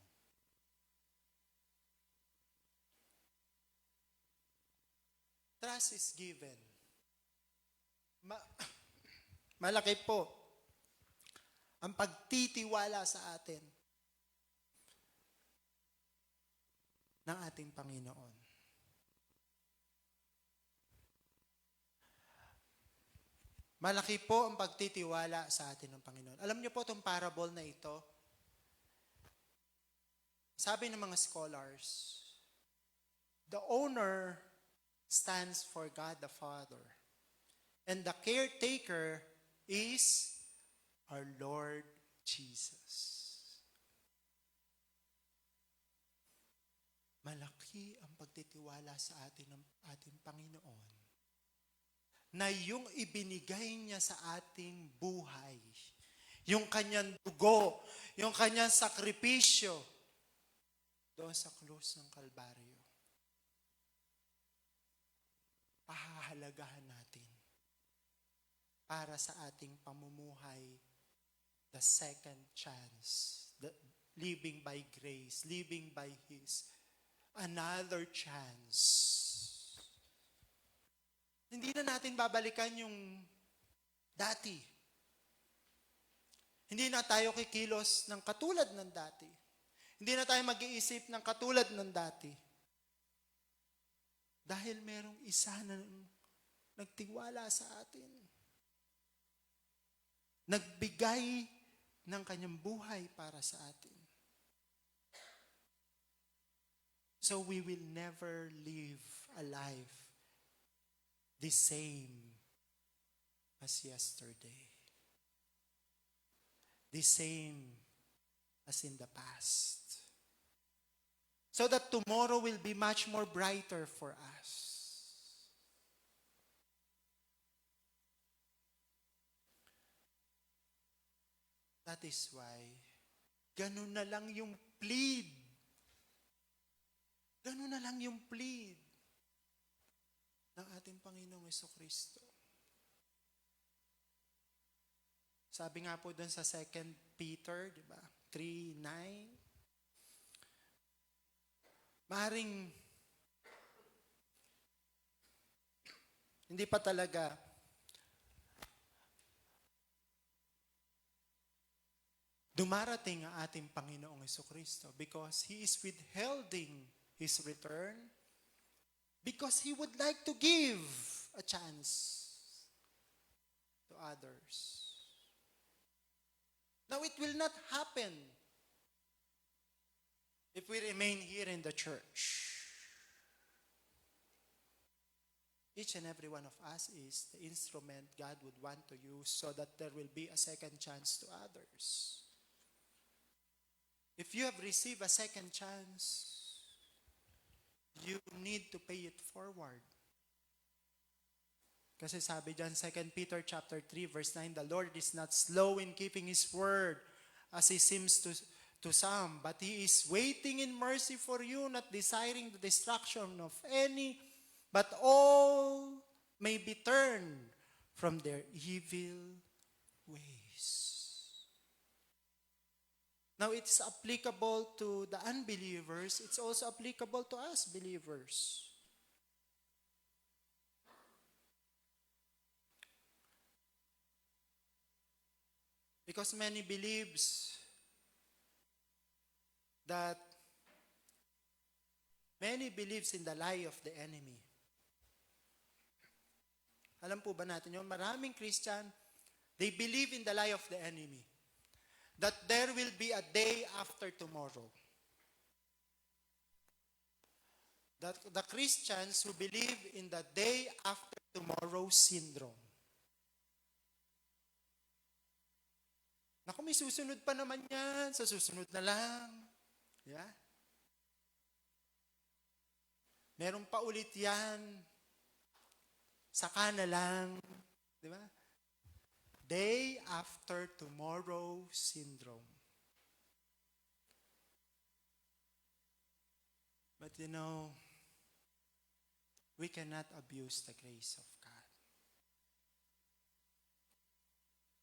Trust is given. Malaki po ang pagtitiwala sa atin ng ating Panginoon. Malaki po ang pagtitiwala sa atin ng Panginoon. Alam niyo po itong parable na ito, sabi ng mga scholars, the owner stands for God the Father, and the caretaker is our Lord Jesus. Malaki ang pagtitiwala sa atin ng ating Panginoon na yung ibinigay niya sa ating buhay, yung kanyang dugo, yung kanyang sakripisyo doon sa krus ng Kalbaryo, pahahalagahan natin para sa ating pamumuhay, the second chance, the living by grace, living by His another chance. Hindi na natin babalikan yung dati. Hindi na tayo kikilos ng katulad ng dati. Hindi na tayo mag-iisip ng katulad ng dati. Dahil merong isa na nagtiwala sa atin. Nagbigay ng kanyang buhay para sa atin. So we will never live a life the same as yesterday. The same as in the past. So that tomorrow will be much more brighter for us. That is why, ganun na lang yung plead. Ganun na lang yung plead ng ating Panginoong Jesucristo. Sabi nga po doon sa 2 Peter, di ba? 3:9. Maring hindi pa talaga dumarating ang ating Panginoong Jesucristo because He is withholding His return because He would like to give a chance to others. Now, it will not happen if we remain here in the church. Each and every one of us is the instrument God would want to use so that there will be a second chance to others. If you have received a second chance, you need to pay it forward. Kasi sabi dyan, 2 Peter chapter 3, verse 9, the Lord is not slow in keeping His word, as He seems to some, but He is waiting in mercy for you, not desiring the destruction of any, but all may be turned from their evil ways. Now, it's applicable to the unbelievers. It's also applicable to us believers. Because many believes in the lie of the enemy. Alam po ba natin yun? Maraming Christian, they believe in the lie of the enemy. That there will be a day after tomorrow. That the Christians who believe in the day after tomorrow syndrome. Naku, may susunod pa naman yan. Sa susunod na lang. Yeah? Meron pa ulit yan. Saka na lang. Di ba? Day after tomorrow syndrome. But you know, we cannot abuse the grace of God.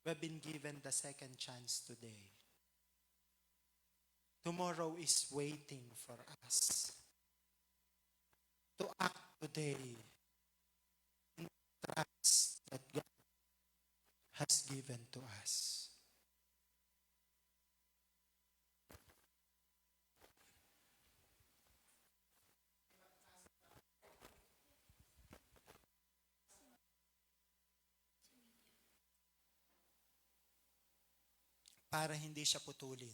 We've been given the second chance today. Tomorrow is waiting for us to act today in trust that God has given to us. Para hindi siya putulin.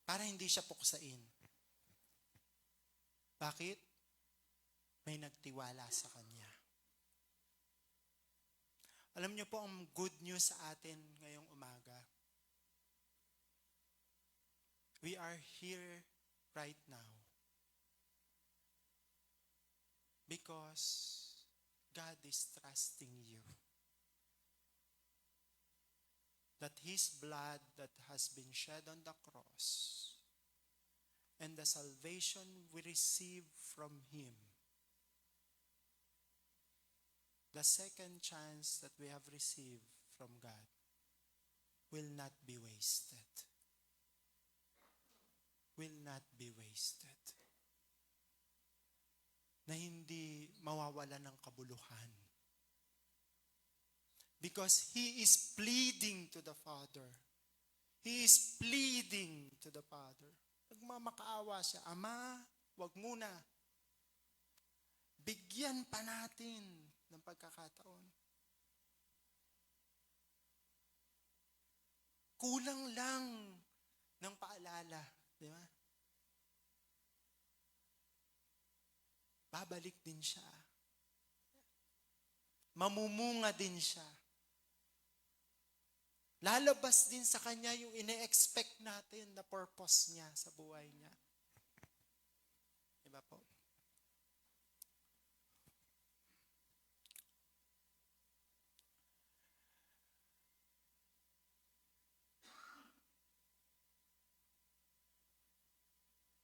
Para hindi siya puksain. Bakit? May nagtiwala sa Kanya. Alam niyo po ang good news sa atin ngayong umaga. we are here right now because God is trusting you. That His blood that has been shed on the cross and the salvation we receive from Him, the second chance that we have received from God, will not be wasted. Will not be wasted. Na hindi mawawala ng kabuluhan. Because He is pleading to the Father. He is pleading to the Father. Nagmamakaawa siya, Ama, wag muna. Bigyan pa natin ng pagkakataon. Kulang lang ng paalala. Di ba? Babalik din siya. Mamumunga din siya. Lalabas din sa kanya yung ine-expect natin na purpose niya sa buhay niya. Diba po?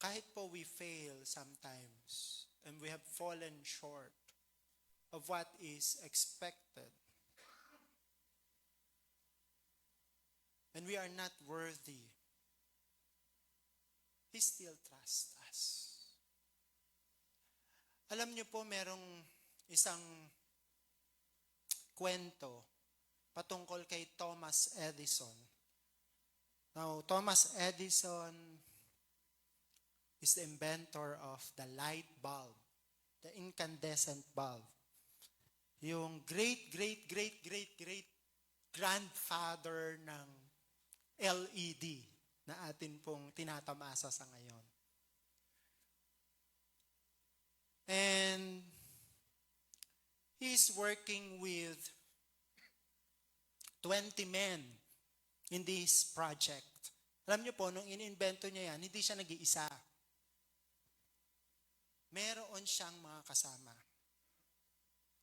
Kahit po we fail sometimes and we have fallen short of what is expected, and we are not worthy, He still trusts us. Alam niyo po, merong isang kwento patungkol kay Thomas Edison. Now, Thomas Edison is the inventor of the light bulb, the incandescent bulb. Yung great grandfather ng LED na atin pong tinatamasa sa ngayon. And he's working with 20 men in this project. Alam niyo po, nung in-invento niya yan, hindi siya nag-iisa. Meron siyang mga kasama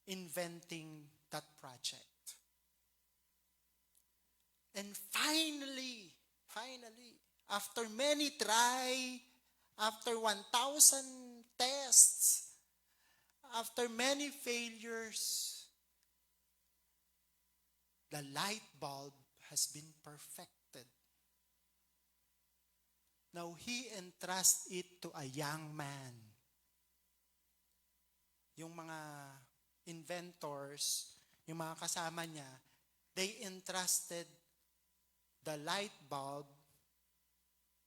inventing that project. And finally, after many try, after 1,000 tests, after many failures, the light bulb has been perfected. Now he entrusts it to a young man. Yung mga inventors, yung mga kasama niya, they entrusted the light bulb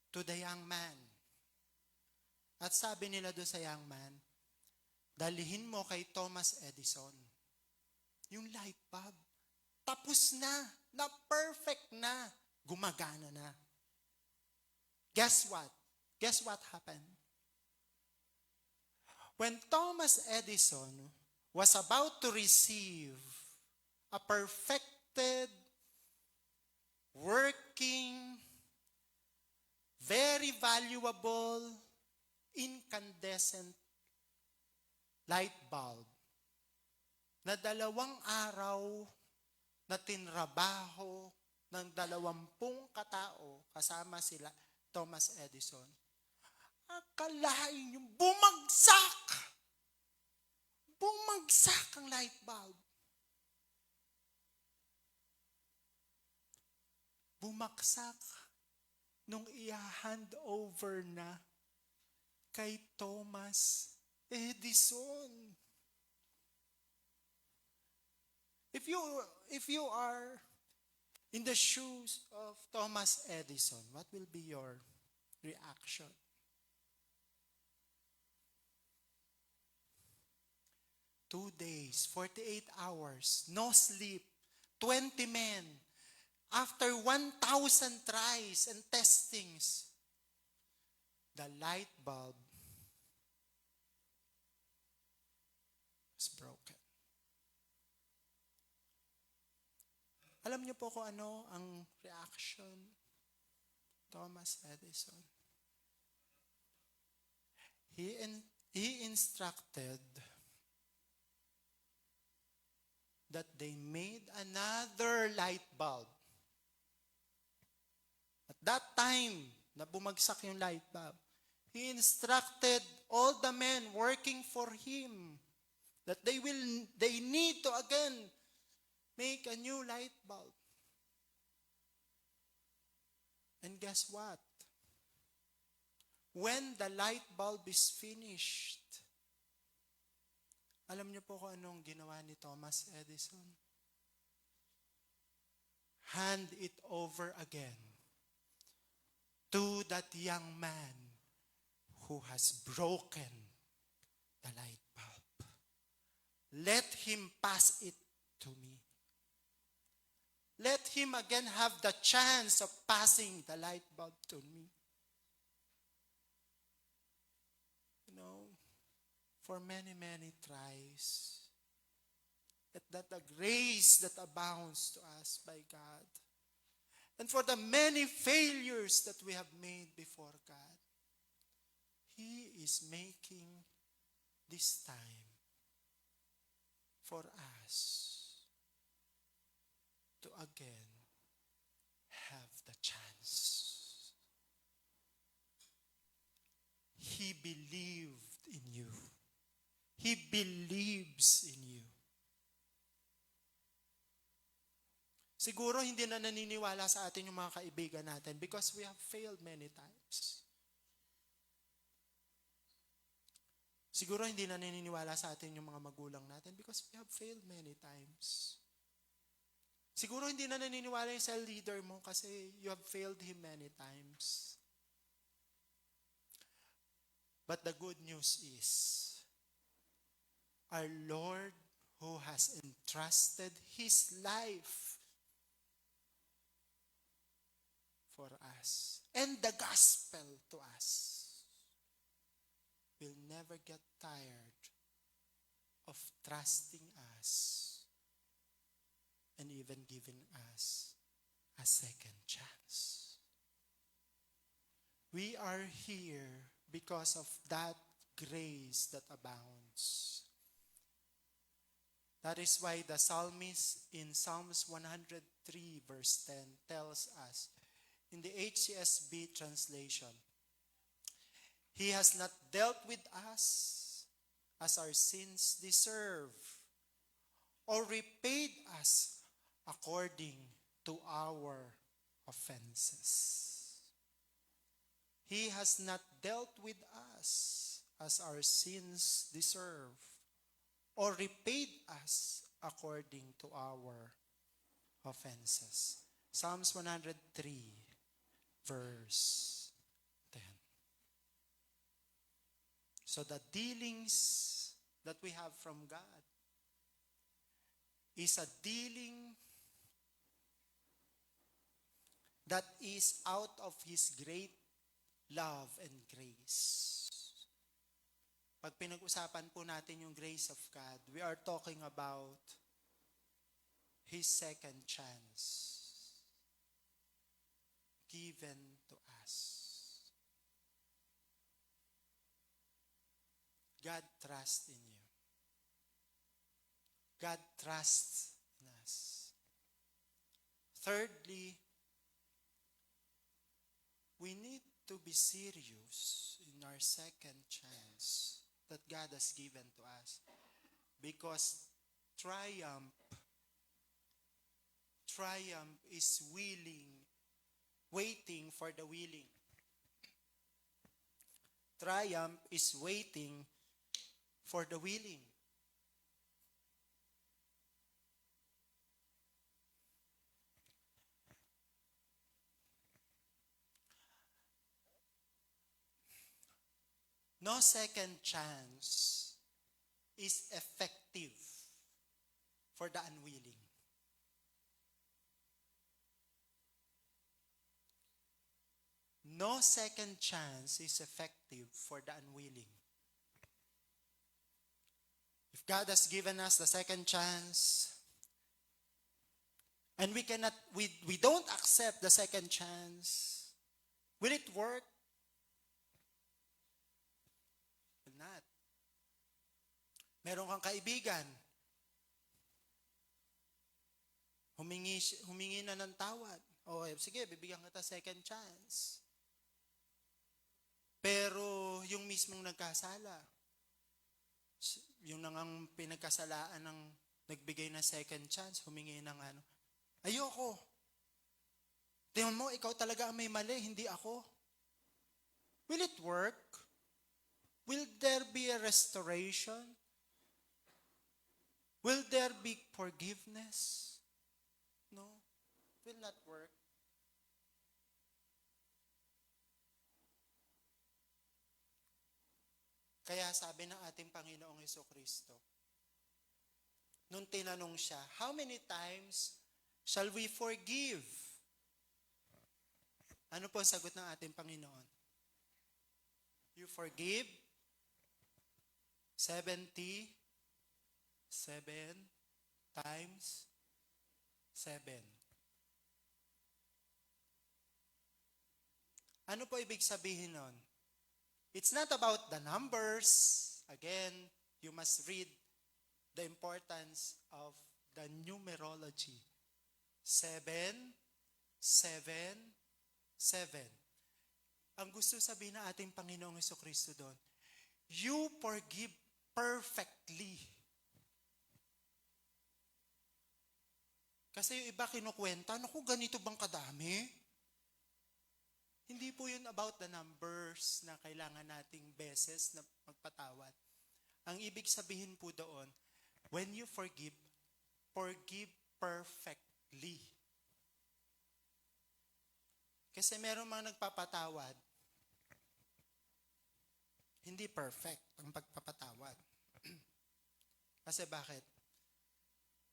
to the young man. At sabi nila doon sa young man, dalihin mo kay Thomas Edison yung light bulb. Tapos na perfect na, gumagana na. Guess what? Guess what happened? When Thomas Edison was about to receive a perfected, working, very valuable, incandescent light bulb na 2 araw na tinrabaho ng 20 katao kasama sila Thomas Edison, akalain yung bumagsak ang light bulb. Bumaksak nung i-hand over na kay Thomas Edison. If you are in the shoes of Thomas Edison, what will be your reaction? 2 days, 48 hours, no sleep, 20 men. After 1,000 tries and testings, the light bulb was broken. Alam niyo po kung ano ang reaction Thomas Edison? he instructed that they made another light bulb. At that time, na bumagsak yung light bulb, he instructed all the men working for him that they need to again make a new light bulb. And guess what? When the light bulb is finished, alam niyo po kung anong ginawa ni Thomas Edison? Hand it over again to that young man who has broken the light bulb. Let him pass it to me. Let him again have the chance of passing the light bulb to me. You know, for many, many tries, that the grace that abounds to us by God, and for the many failures that we have made before God, He is making this time for us to again have the chance. He believed in you. He believes in you. Siguro hindi na naniniwala sa atin yung mga kaibigan natin because we have failed many times. Siguro hindi na naniniwala sa atin yung mga magulang natin because we have failed many times. Siguro hindi na naniniwala yung cell leader mo kasi you have failed him many times. But the good news is, our Lord who has entrusted His life for us and the gospel to us will never get tired of trusting us and even giving us a second chance. We are here because of that grace that abounds. That is why the psalmist in Psalms 103 verse 10 tells us, in the HCSB translation, He has not dealt with us as our sins deserve, or repaid us according to our offenses. He has not dealt with us as our sins deserve, or repaid us according to our offenses. Psalms 103, verse 10. So the dealings that we have from God is a dealing that is out of His great love and grace. Pag pinag-usapan po natin yung grace of God, we are talking about His second chance given to us. God trusts in you. God trusts in us. Thirdly, we need to be serious in our second chance that God has given to us, because triumph is waiting for the willing. Triumph is waiting for the willing. No second chance is effective for the unwilling. No second chance is effective for the unwilling. If God has given us the second chance, and we don't accept the second chance, will it work? Meron kang kaibigan, humingi na ng tawad. O sige, bibigyan kita second chance. Pero yung mismong nagkasala, yung nangang pinagkasalaan ng nagbigay ng second chance, humingi ng ano, ayoko. Tingnan mo, ikaw talaga ang may mali, hindi ako. Will it work? Will there be a restoration? Will there be forgiveness? No, will not work. Kaya sabi ng ating Panginoong Hesukristo, nung tinanong siya, how many times shall we forgive? Ano po ang sagot ng ating Panginoon? You forgive 77 times 7. Ano po ibig sabihin nun? It's not about the numbers. Again, you must read the importance of the numerology. 7, 7, 7. Ang gusto sabihin ng ating Panginoong Hesukristo doon, you forgive perfectly. Kasi yung iba kinukwenta, naku, ganito bang kadami? Hindi po yun about the numbers na kailangan nating beses na magpatawad. Ang ibig sabihin po doon, when you forgive, forgive perfectly. Kasi meron mga nagpapatawad, hindi perfect ang pagpapatawad. Kasi bakit?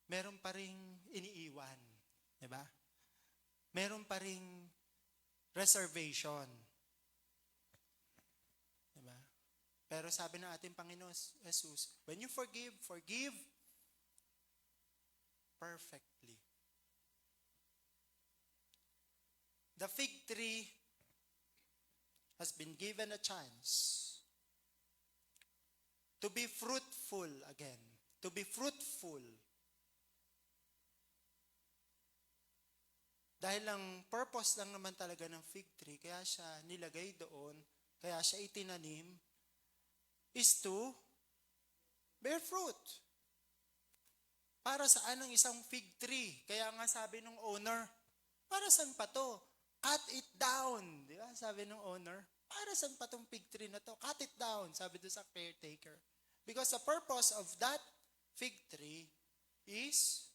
Meron pa ring iniiwan. Diba? Meron pa ring reservation. Diba? Pero sabi ng ating Panginoon Jesus, when you forgive, forgive perfectly. The fig tree has been given a chance to be fruitful again. To be fruitful. Dahil ang purpose lang naman talaga ng fig tree, kaya siya nilagay doon, kaya siya itinanim, is to bear fruit. Para saan ang isang fig tree? Kaya nga sabi ng owner, para saan pa to? Cut it down. Di ba? Sabi ng owner, para saan pa tong fig tree na to? Cut it down, sabi doon sa caretaker. Because the purpose of that fig tree is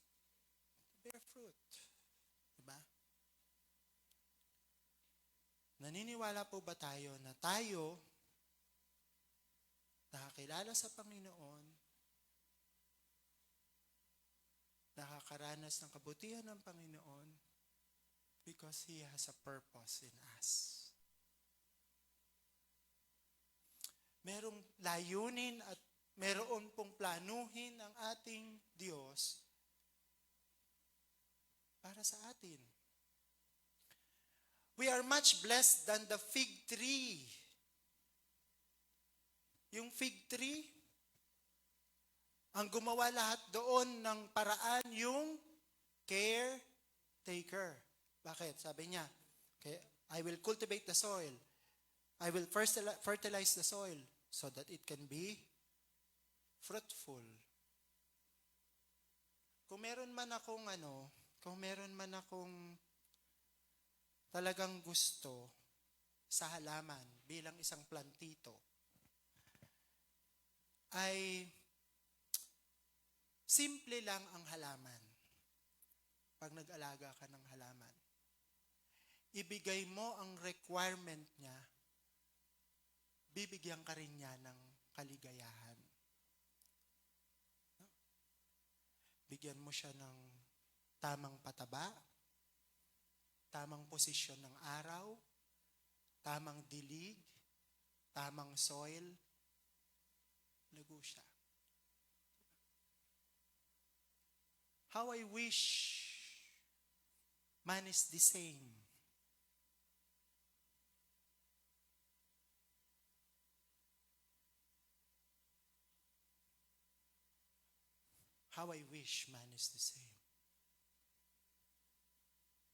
to bear fruit. Diba? Naniniwala po ba tayo na tayo nakakilala sa Panginoon, nakakaranas ng kabutihan ng Panginoon because He has a purpose in us. Merong layunin at meron pong planuhin ang ating Diyos para sa atin. We are much blessed than the fig tree. Yung fig tree, ang gumawa lahat doon ng paraan yung caretaker. Bakit? Sabi niya, okay, I will cultivate the soil. I will fertilize the soil so that it can be fruitful. Kung meron man akong talagang gusto sa halaman bilang isang plantito, ay simple lang ang halaman. Pag nag-alaga ka ng halaman, ibigay mo ang requirement niya, bibigyan ka rin niya ng kaligayahan. Bigyan mo siya ng tamang pataba, tamang posisyon ng araw, tamang dilig, tamang soil, lago siya. How I wish man is the same. How I wish man is the same.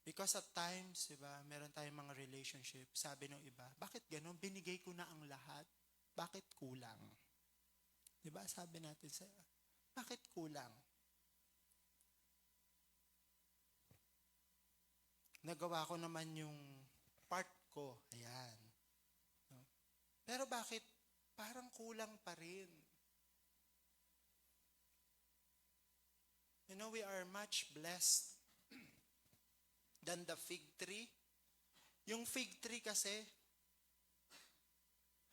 Because at times, diba, meron tayong mga relationship, sabi ng iba, bakit ganun? Binigay ko na ang lahat. Bakit kulang? Diba, sabi natin sa, bakit kulang? Nagawa ko naman yung part ko. Ayan. No? Pero bakit parang kulang pa rin? You know, we are much blessed than the fig tree. Yung fig tree kasi,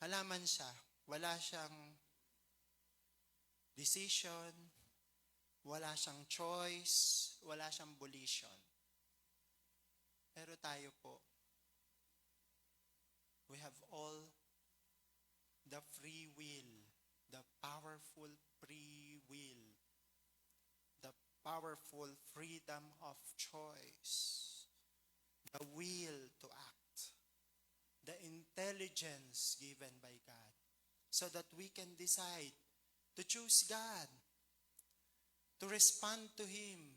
halaman siya. Wala siyang decision, wala siyang choice, wala siyang volition. Pero tayo po, we have all the free will, the powerful free will, the powerful freedom of choice, the will to act, the intelligence given by God, so that we can decide to choose God, to respond to Him.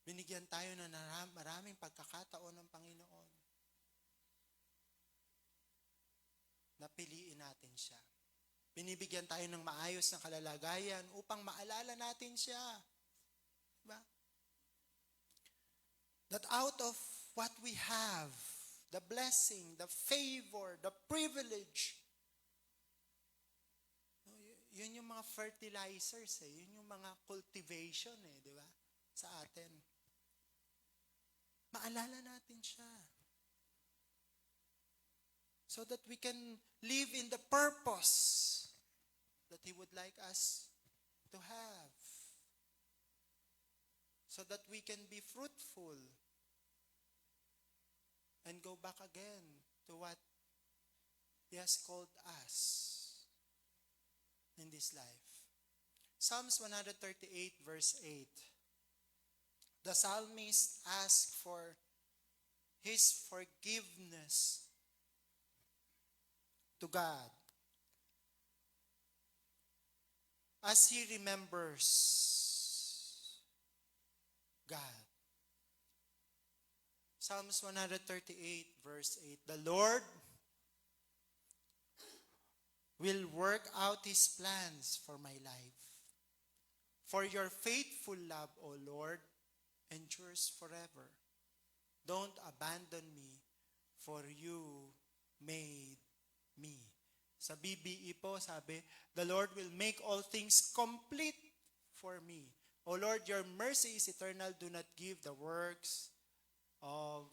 Binigyan tayo ng maraming pagkakataon ng Panginoon. Napiliin natin siya. Binibigyan tayo ng maayos na kalalagayan upang maalala natin siya. Diba? That out of what we have, the blessing, the favor, the privilege, yun yung mga fertilizers yun yung mga cultivation di ba? Sa atin. Maalala natin siya. So that we can live in the purpose that He would like us to have. So that we can be fruitful and go back again to what He has called us in this life. Psalms 138 verse 8. The psalmist asked for his forgiveness to God as he remembers God. Psalms 138 verse 8. The Lord will work out His plans for my life. For your faithful love, O Lord, endures forever. Don't abandon me, for you made me. Sa BBE po, sabi, the Lord will make all things complete for me. O Lord, your mercy is eternal. Do not give the works of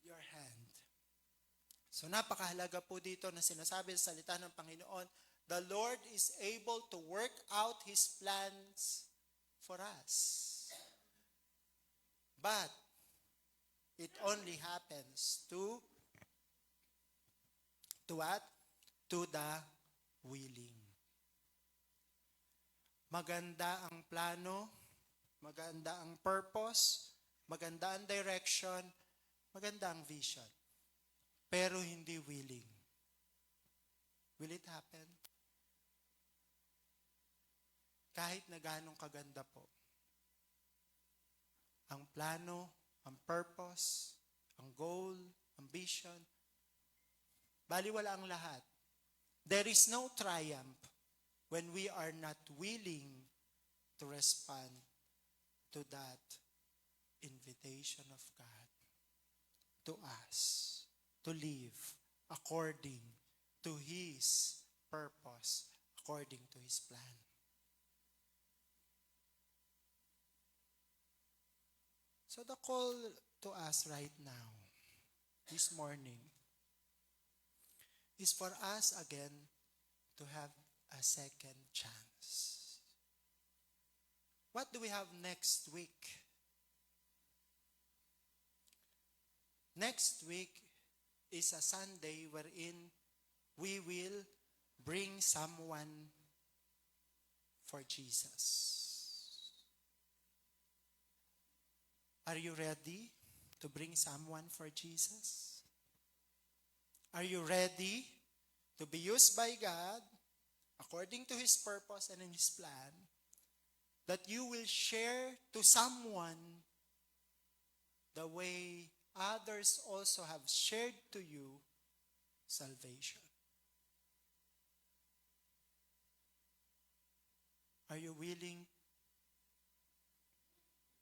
your hand. So napakahalaga po dito na sinasabi sa salita ng Panginoon, the Lord is able to work out His plans for us. But it only happens to what? To the willing. Maganda ang plano, maganda ang purpose, maganda ang direction, maganda ang vision. Pero hindi willing. Will it happen? Kahit na ganong kaganda po. Ang plano, ang purpose, ang goal, ang vision, baliwala ang lahat. There is no triumph when we are not willing to respond to that invitation of God to us to live according to His purpose, according to His plan. So the call to us right now, this morning, is for us again to have a second chance. What do we have next week? Next week is a Sunday wherein we will bring someone for Jesus. Are you ready to bring someone for Jesus? Are you ready to be used by God according to His purpose and in His plan, that you will share to someone the way others also have shared to you salvation. Are you willing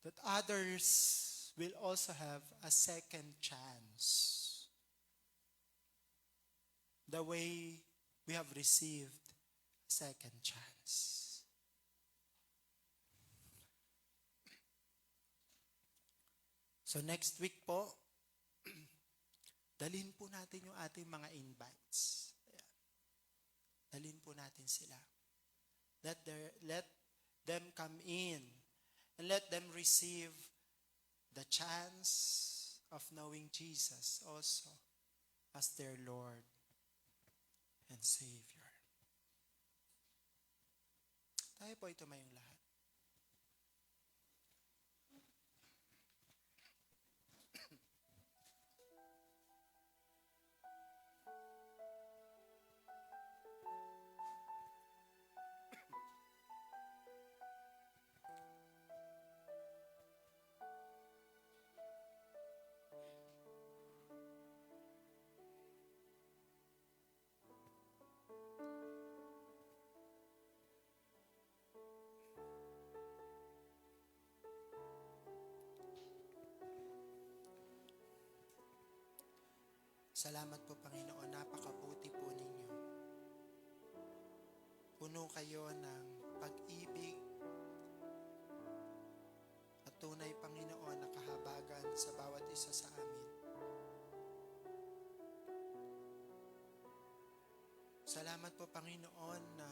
that others will also have a second chance? The way we have received a second chance. So next week po, dalhin po natin yung ating mga invites. Ayan. Dalhin po natin sila. Let them come in and let them receive the chance of knowing Jesus also as their Lord and Savior. Tayo po ay tumayong lahat. Salamat po, Panginoon. Napakabuti po ninyo. Puno kayo ng pag-ibig at tunay, Panginoon, na kahabagan sa bawat isa sa amin. Salamat po, Panginoon, na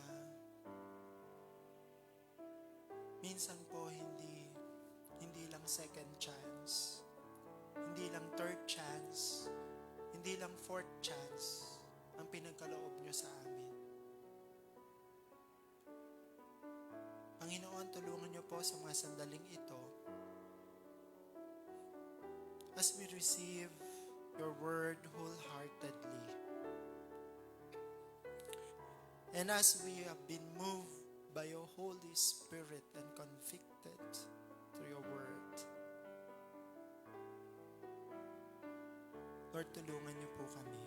minsan po hindi lang second chance, hindi lang third chance, hindi lang fourth chance ang pinagkaloob nyo sa amin. Panginoon, tulungan nyo po sa mga sandaling ito as we receive your word wholeheartedly. And as we have been moved by your Holy Spirit and convicted through your word, Lord, tulungan niyo po kami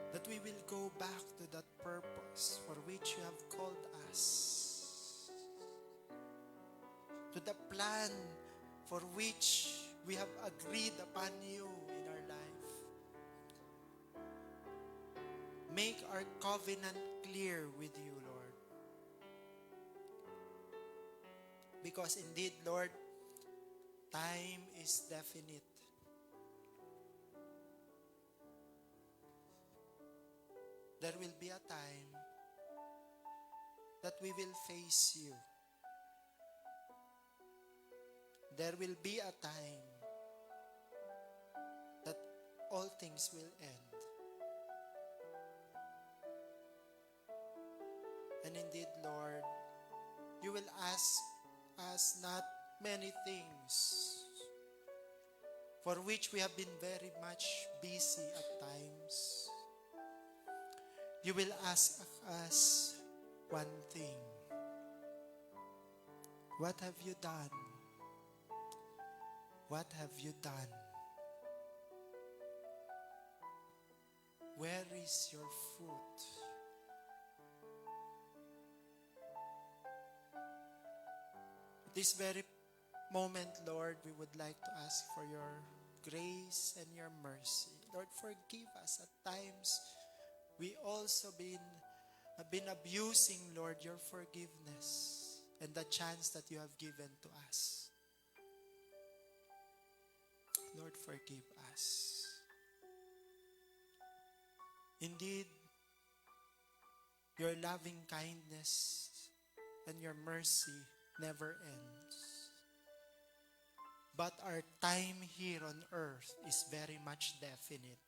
that we will go back to that purpose for which you have called us, to the plan for which we have agreed upon you in our life. Make our covenant clear with you, Lord. Because indeed, Lord, time is definite. There will be a time that we will face you. There will be a time that all things will end. And indeed, Lord, you will ask us not many things for which we have been very much busy at times. You will ask us one thing. What have you done? What have you done? Where is your fruit? At this very moment, Lord, we would like to ask for your grace and your mercy. Lord, forgive us at times. We also have been abusing, Lord, your forgiveness and the chance that you have given to us. Lord, forgive us. Indeed, your loving kindness and your mercy never ends. But our time here on earth is very much definite.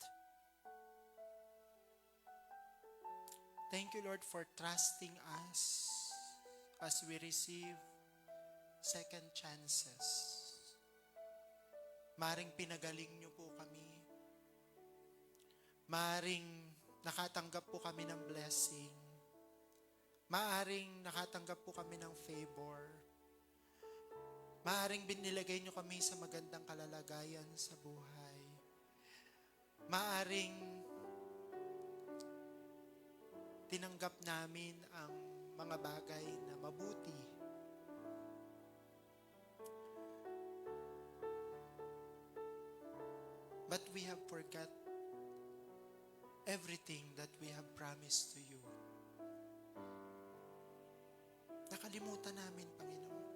Thank you, Lord, for trusting us as we receive second chances. Maring pinagaling niyo po kami. Maring nakatanggap po kami ng blessing. Maaring nakatanggap po kami ng favor. Maaring binilagay nyo kami sa magandang kalalagayan sa buhay. Maaring tinanggap namin ang mga bagay na mabuti. But we have forgot everything that we have promised to you. Nakalimutan namin, Panginoon.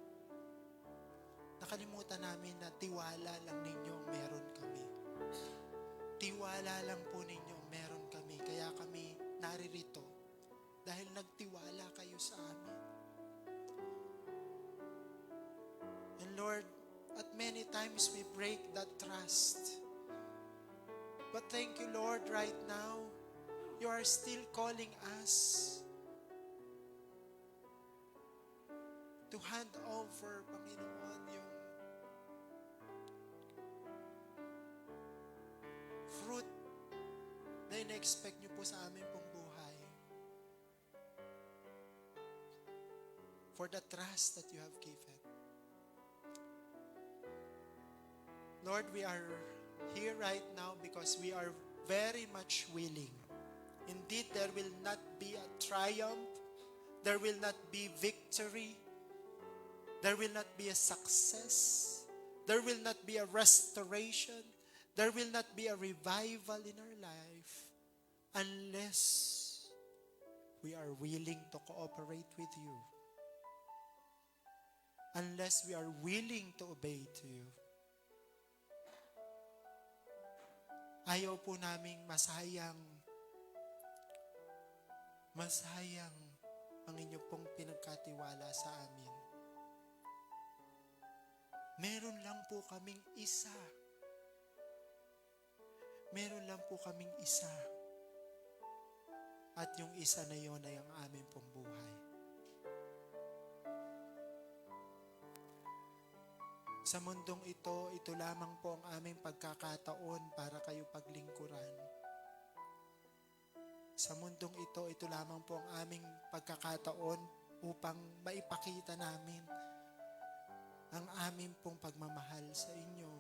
Nakalimutan namin na tiwala lang ninyo meron kami. Tiwala lang po ninyo meron kami. Kaya kami naririto dahil nagtiwala kayo sa amin. And Lord, at many times we break that trust. But thank you, Lord, right now, you are still calling us to hand over, Panginoon, yung fruit na ina-expect niyo po sa amin pong buhay. For the trust that you have given. Lord, we are here right now because we are very much willing. Indeed, there will not be a triumph. There will not be victory. There will not be a success. There will not be a restoration. There will not be a revival in our life unless we are willing to cooperate with you. Unless we are willing to obey to you. Ayaw po naming masayang ang inyo pong pinagkatiwala sa amin. Meron lang po kaming isa. Meron lang po kaming isa. At yung isa na yon ay ang aming pong buhay. Sa mundong ito lamang po ang aming pagkakataon para kayo paglingkuran. Sa mundong ito lamang po ang aming pagkakataon upang maipakita namin ang aming pong pagmamahal sa inyo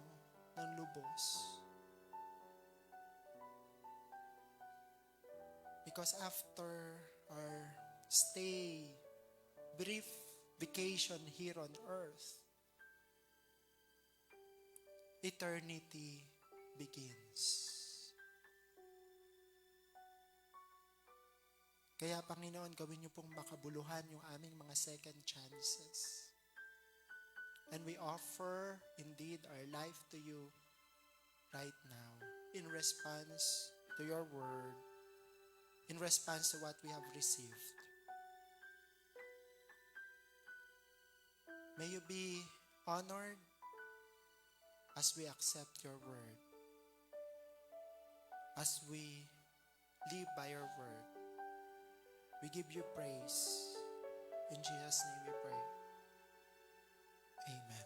ng lubos. Because after our brief vacation here on earth, eternity begins. Kaya Panginoon, gawin niyo pong makabuluhan yung aming mga second chances. And we offer indeed our life to you right now in response to your word, in response to what we have received. May you be honored as we accept your word, as we live by your word. We give you praise. In Jesus' name we pray. Amen.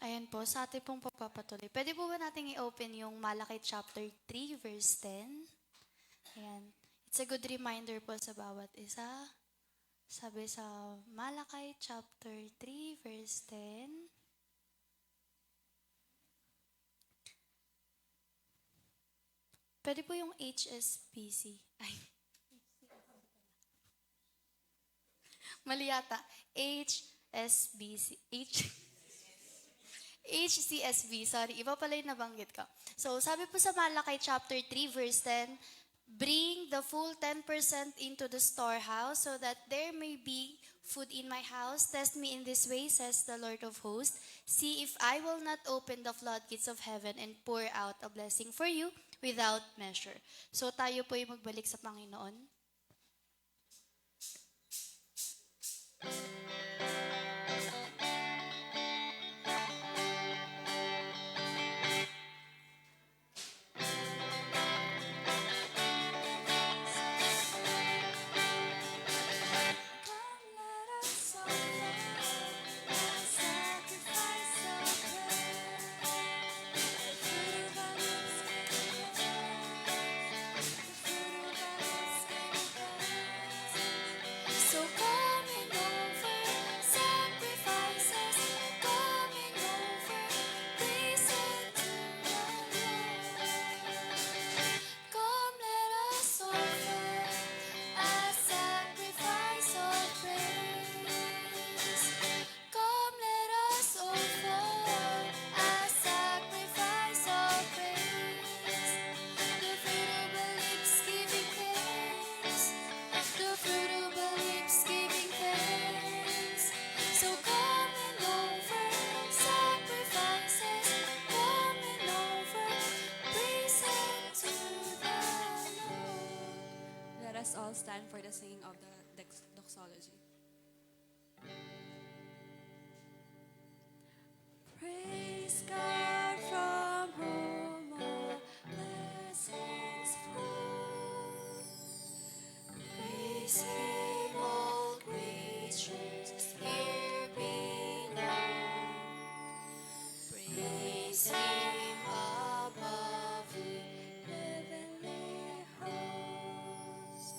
Ayan po, sa ating pong pagpapatuloy. Pwede po ba natin i-open yung Malakay chapter 3, verse 10? Ayan. It's a good reminder po sa bawat isa. Sabi sa Malakay chapter 3, verse 10. Pwede po yung HSBC. Ay. Mali yata. HCSB, sorry, iba pala yung nabanggit ko. So, sabi po sa Malakay chapter 3, verse 10, Bring the full 10% into the storehouse so that there may be food in my house. Test me in this way, says the Lord of hosts. See if I will not open the floodgates of heaven and pour out a blessing for you without measure. So tayo po ay magbalik sa Panginoon. So coming over, sacrifices, coming over, praise unto the Lord. Come, let us offer a sacrifice of praise. Come, let us offer a sacrifice of praise. The fruit of our lips giving thanks. The fruit of our lips giving thanks. So coming over, sacrifices, coming over, praise unto the Lord. Let us all stand for the singing of the doxology. Praise God from whom all blessings flow. Praise Him, all creatures here below. Praise Him above the heavenly host.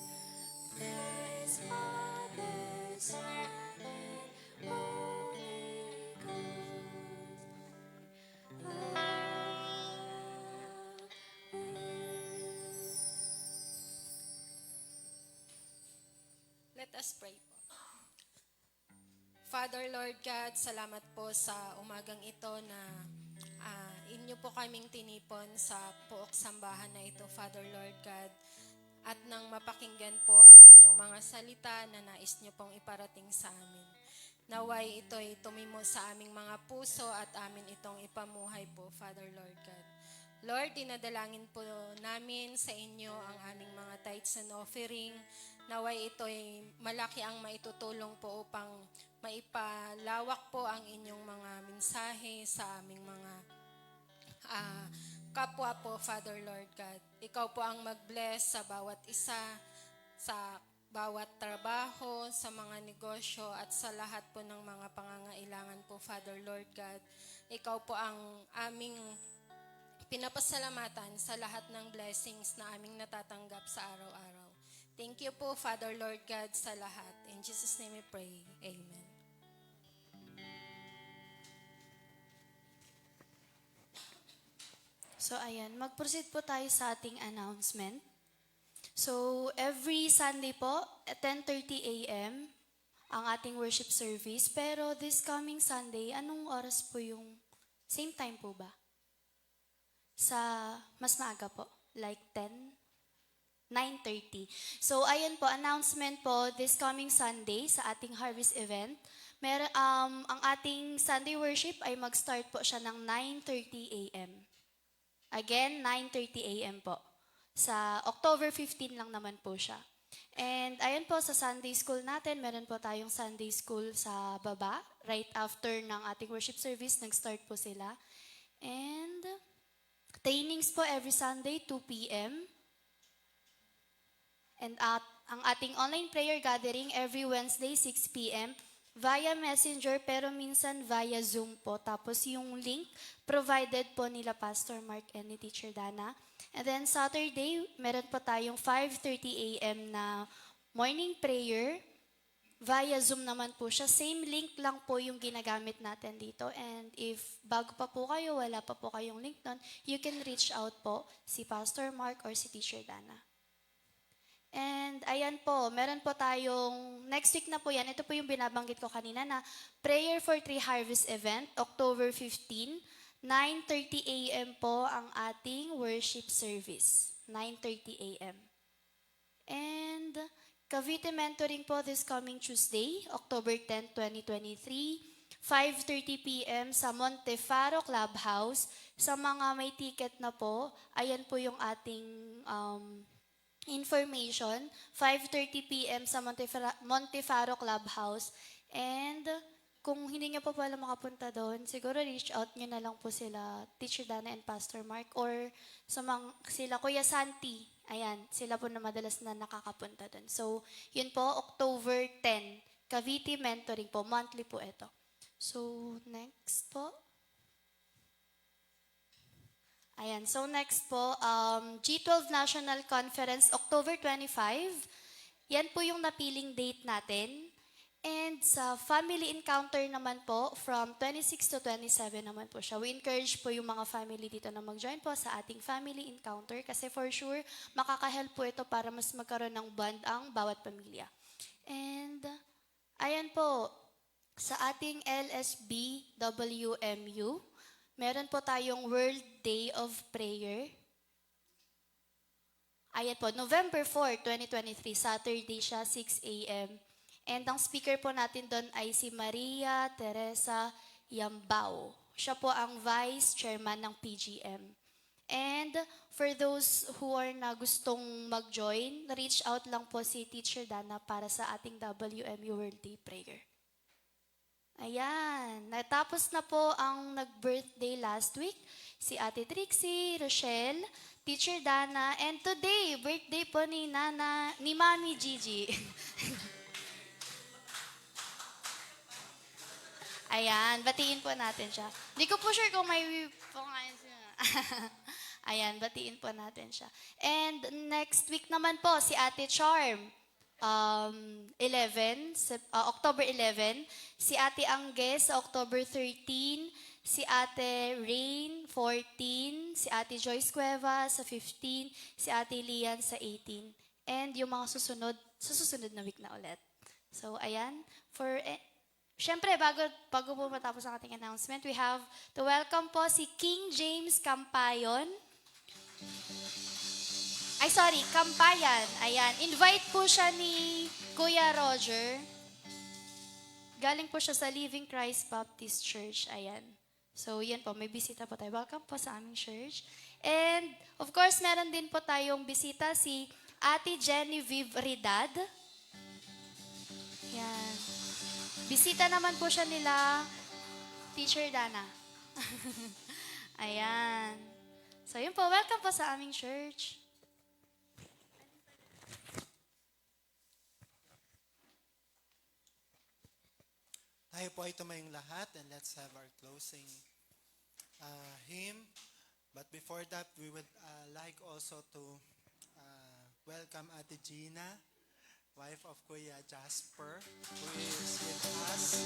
Praise Father, Son, and Holy Ghost. Let us pray po. Father, Lord God, salamat po sa umagang ito na inyo po kaming tinipon sa puok sambahan na ito, Father, Lord God. At nang mapakinggan po ang inyong mga salita na nais nyo pong iparating sa amin. Naway ito'y tumimo sa aming mga puso at amin itong ipamuhay po, Father, Lord God. Lord, dinadalangin po namin sa inyo ang aming mga tithes and offering. Naway ito'y malaki ang maitutulong po upang maipalawak po ang inyong mga mensahe sa aming mga kapwa po, Father, Lord God. Ikaw po ang mag-bless sa bawat isa, sa bawat trabaho, sa mga negosyo at sa lahat po ng mga pangangailangan po, Father, Lord God. Ikaw po ang aming pinapasalamatan sa lahat ng blessings na aming natatanggap sa araw-araw. Thank you po, Father, Lord God, sa lahat. In Jesus' name we pray. Amen. So ayan, mag-proceed po tayo sa ating announcement. So every Sunday po at 10:30 a.m. ang ating worship service. Pero this coming Sunday, anong oras po yung same time po ba? Sa mas maaga po, like 9:30. So ayan po, announcement po this coming Sunday sa ating harvest event. Ang ating Sunday worship ay mag-start po siya ng 9:30 a.m. Again, 9:30 a.m. po. Sa October 15 lang naman po siya. And ayan po, sa Sunday school natin, meron po tayong Sunday school sa baba. Right after ng ating worship service, nag-start po sila. And trainings po every Sunday, 2 p.m. And ang ating online prayer gathering every Wednesday, 6 p.m. via Messenger, pero minsan via Zoom po. Tapos yung link provided po nila Pastor Mark and ni Teacher Dana. And then Saturday, meron po tayong 5:30 a.m. na morning prayer. Via Zoom naman po siya. Same link lang po yung ginagamit natin dito. And if bago pa po kayo, wala pa po kayong link doon, you can reach out po si Pastor Mark or si Teacher Dana. And ayan po, meron po tayong, next week na po yan, ito po yung binabanggit ko kanina na Prayer for Three Harvest event, October 15, 9:30 a.m. po ang ating worship service. 9:30 a.m. And Cavite Mentoring po this coming Tuesday, October 10, 2023, 5:30 p.m. sa Montefaro Clubhouse. Sa mga may ticket na po, ayan po yung ating information. 5:30 p.m. sa Montefaro Clubhouse. And kung hindi nyo po pala makapunta doon, siguro reach out nyo na lang po sila, Teacher Dana and Pastor Mark, or sa sila Kuya Santi. Ayan, sila po na madalas na nakakapunta doon. So, yun po, October 10, Cavite Mentoring po. Monthly po ito. So, next po. Ayan, so next po, G12 National Conference, October 25. Yan po yung napiling date natin. And sa family encounter naman po, from 26 to 27 naman po siya. We encourage po yung mga family dito na mag-join po sa ating family encounter kasi for sure, makaka-help po ito para mas magkaroon ng bond ang bawat pamilya. And ayan po, sa ating LSB WMU, meron po tayong World Day of Prayer. Ayan po, November 4, 2023, Saturday siya, 6 a.m. And ang speaker po natin doon ay si Maria Teresa Yambao. Siya po ang Vice Chairman ng PGM. And for those who are na gustong mag-join, reach out lang po si Teacher Dana para sa ating WMU World Day Prayer. Ayan, natapos na po ang nag-birthday last week, si Ate Trixie, Rochelle, Teacher Dana, and today, birthday po ni Mami Gigi. Ayan, batiin po natin siya. Hindi ko po sure kung may pangalan siya. Ayan, batiin po natin siya. And next week naman po, si Ate Charm, October 11. Si Ate Angges, October 13. Si Ate Rain, 14. Si Ate Joyce Cueva, sa 15. Si Ate Lian, sa 18. And yung mga susunod na week na ulit. So, ayan. Siyempre, bago po matapos ang ating announcement, we have to welcome po si King James Campayon. Campayan. Ayan, invite po siya ni Kuya Roger. Galing po siya sa Living Christ Baptist Church. Ayan. So, yan po, may bisita po tayo. Welcome po sa aming church. And, of course, meron din po tayong bisita si Ate Genevieve Ridad. Yan. Bisita naman po siya nila, Teacher Dana. Ayan. So, yun po. Welcome po sa aming church. Tayo po ay tumayong lahat and let's have our closing hymn. But before that, we would like also to welcome Ate Gina, wife of Kuya Jasper, who is with us.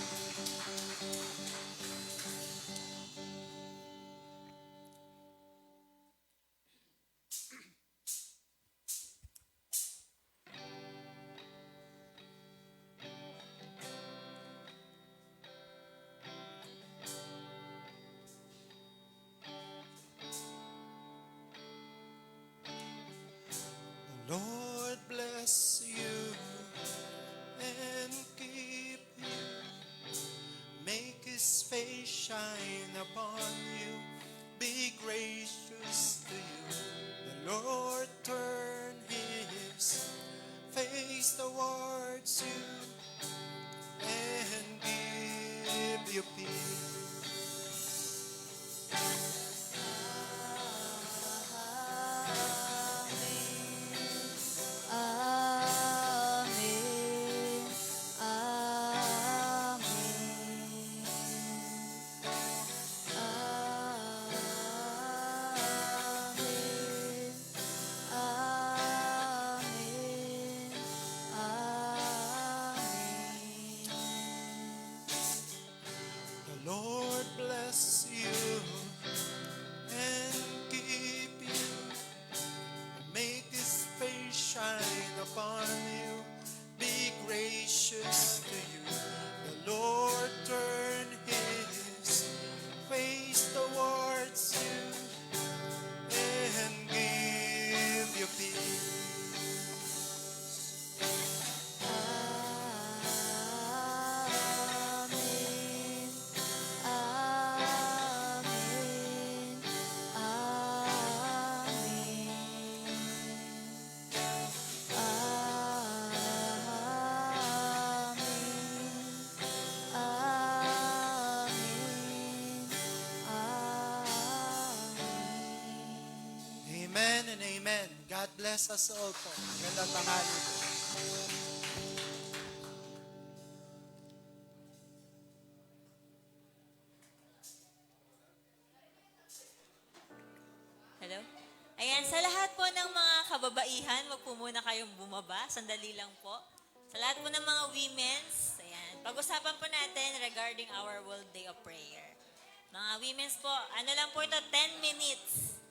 Lord bless you and keep you. Make his face shine upon you. Be gracious to you. The Lord turn his face towards you and give you peace. Amen. Amen. Amen. and amen. God bless us all po. Magandang tanghali po. Hello? Ayan, sa lahat po ng mga kababaihan, wag po muna kayong bumaba. Sandali lang po. Sa lahat po ng mga women's, ayan, pag-usapan po natin regarding our World Day of Prayer. Mga women's po, ano lang po ito, 10 minutes.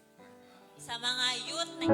Sa mga youth na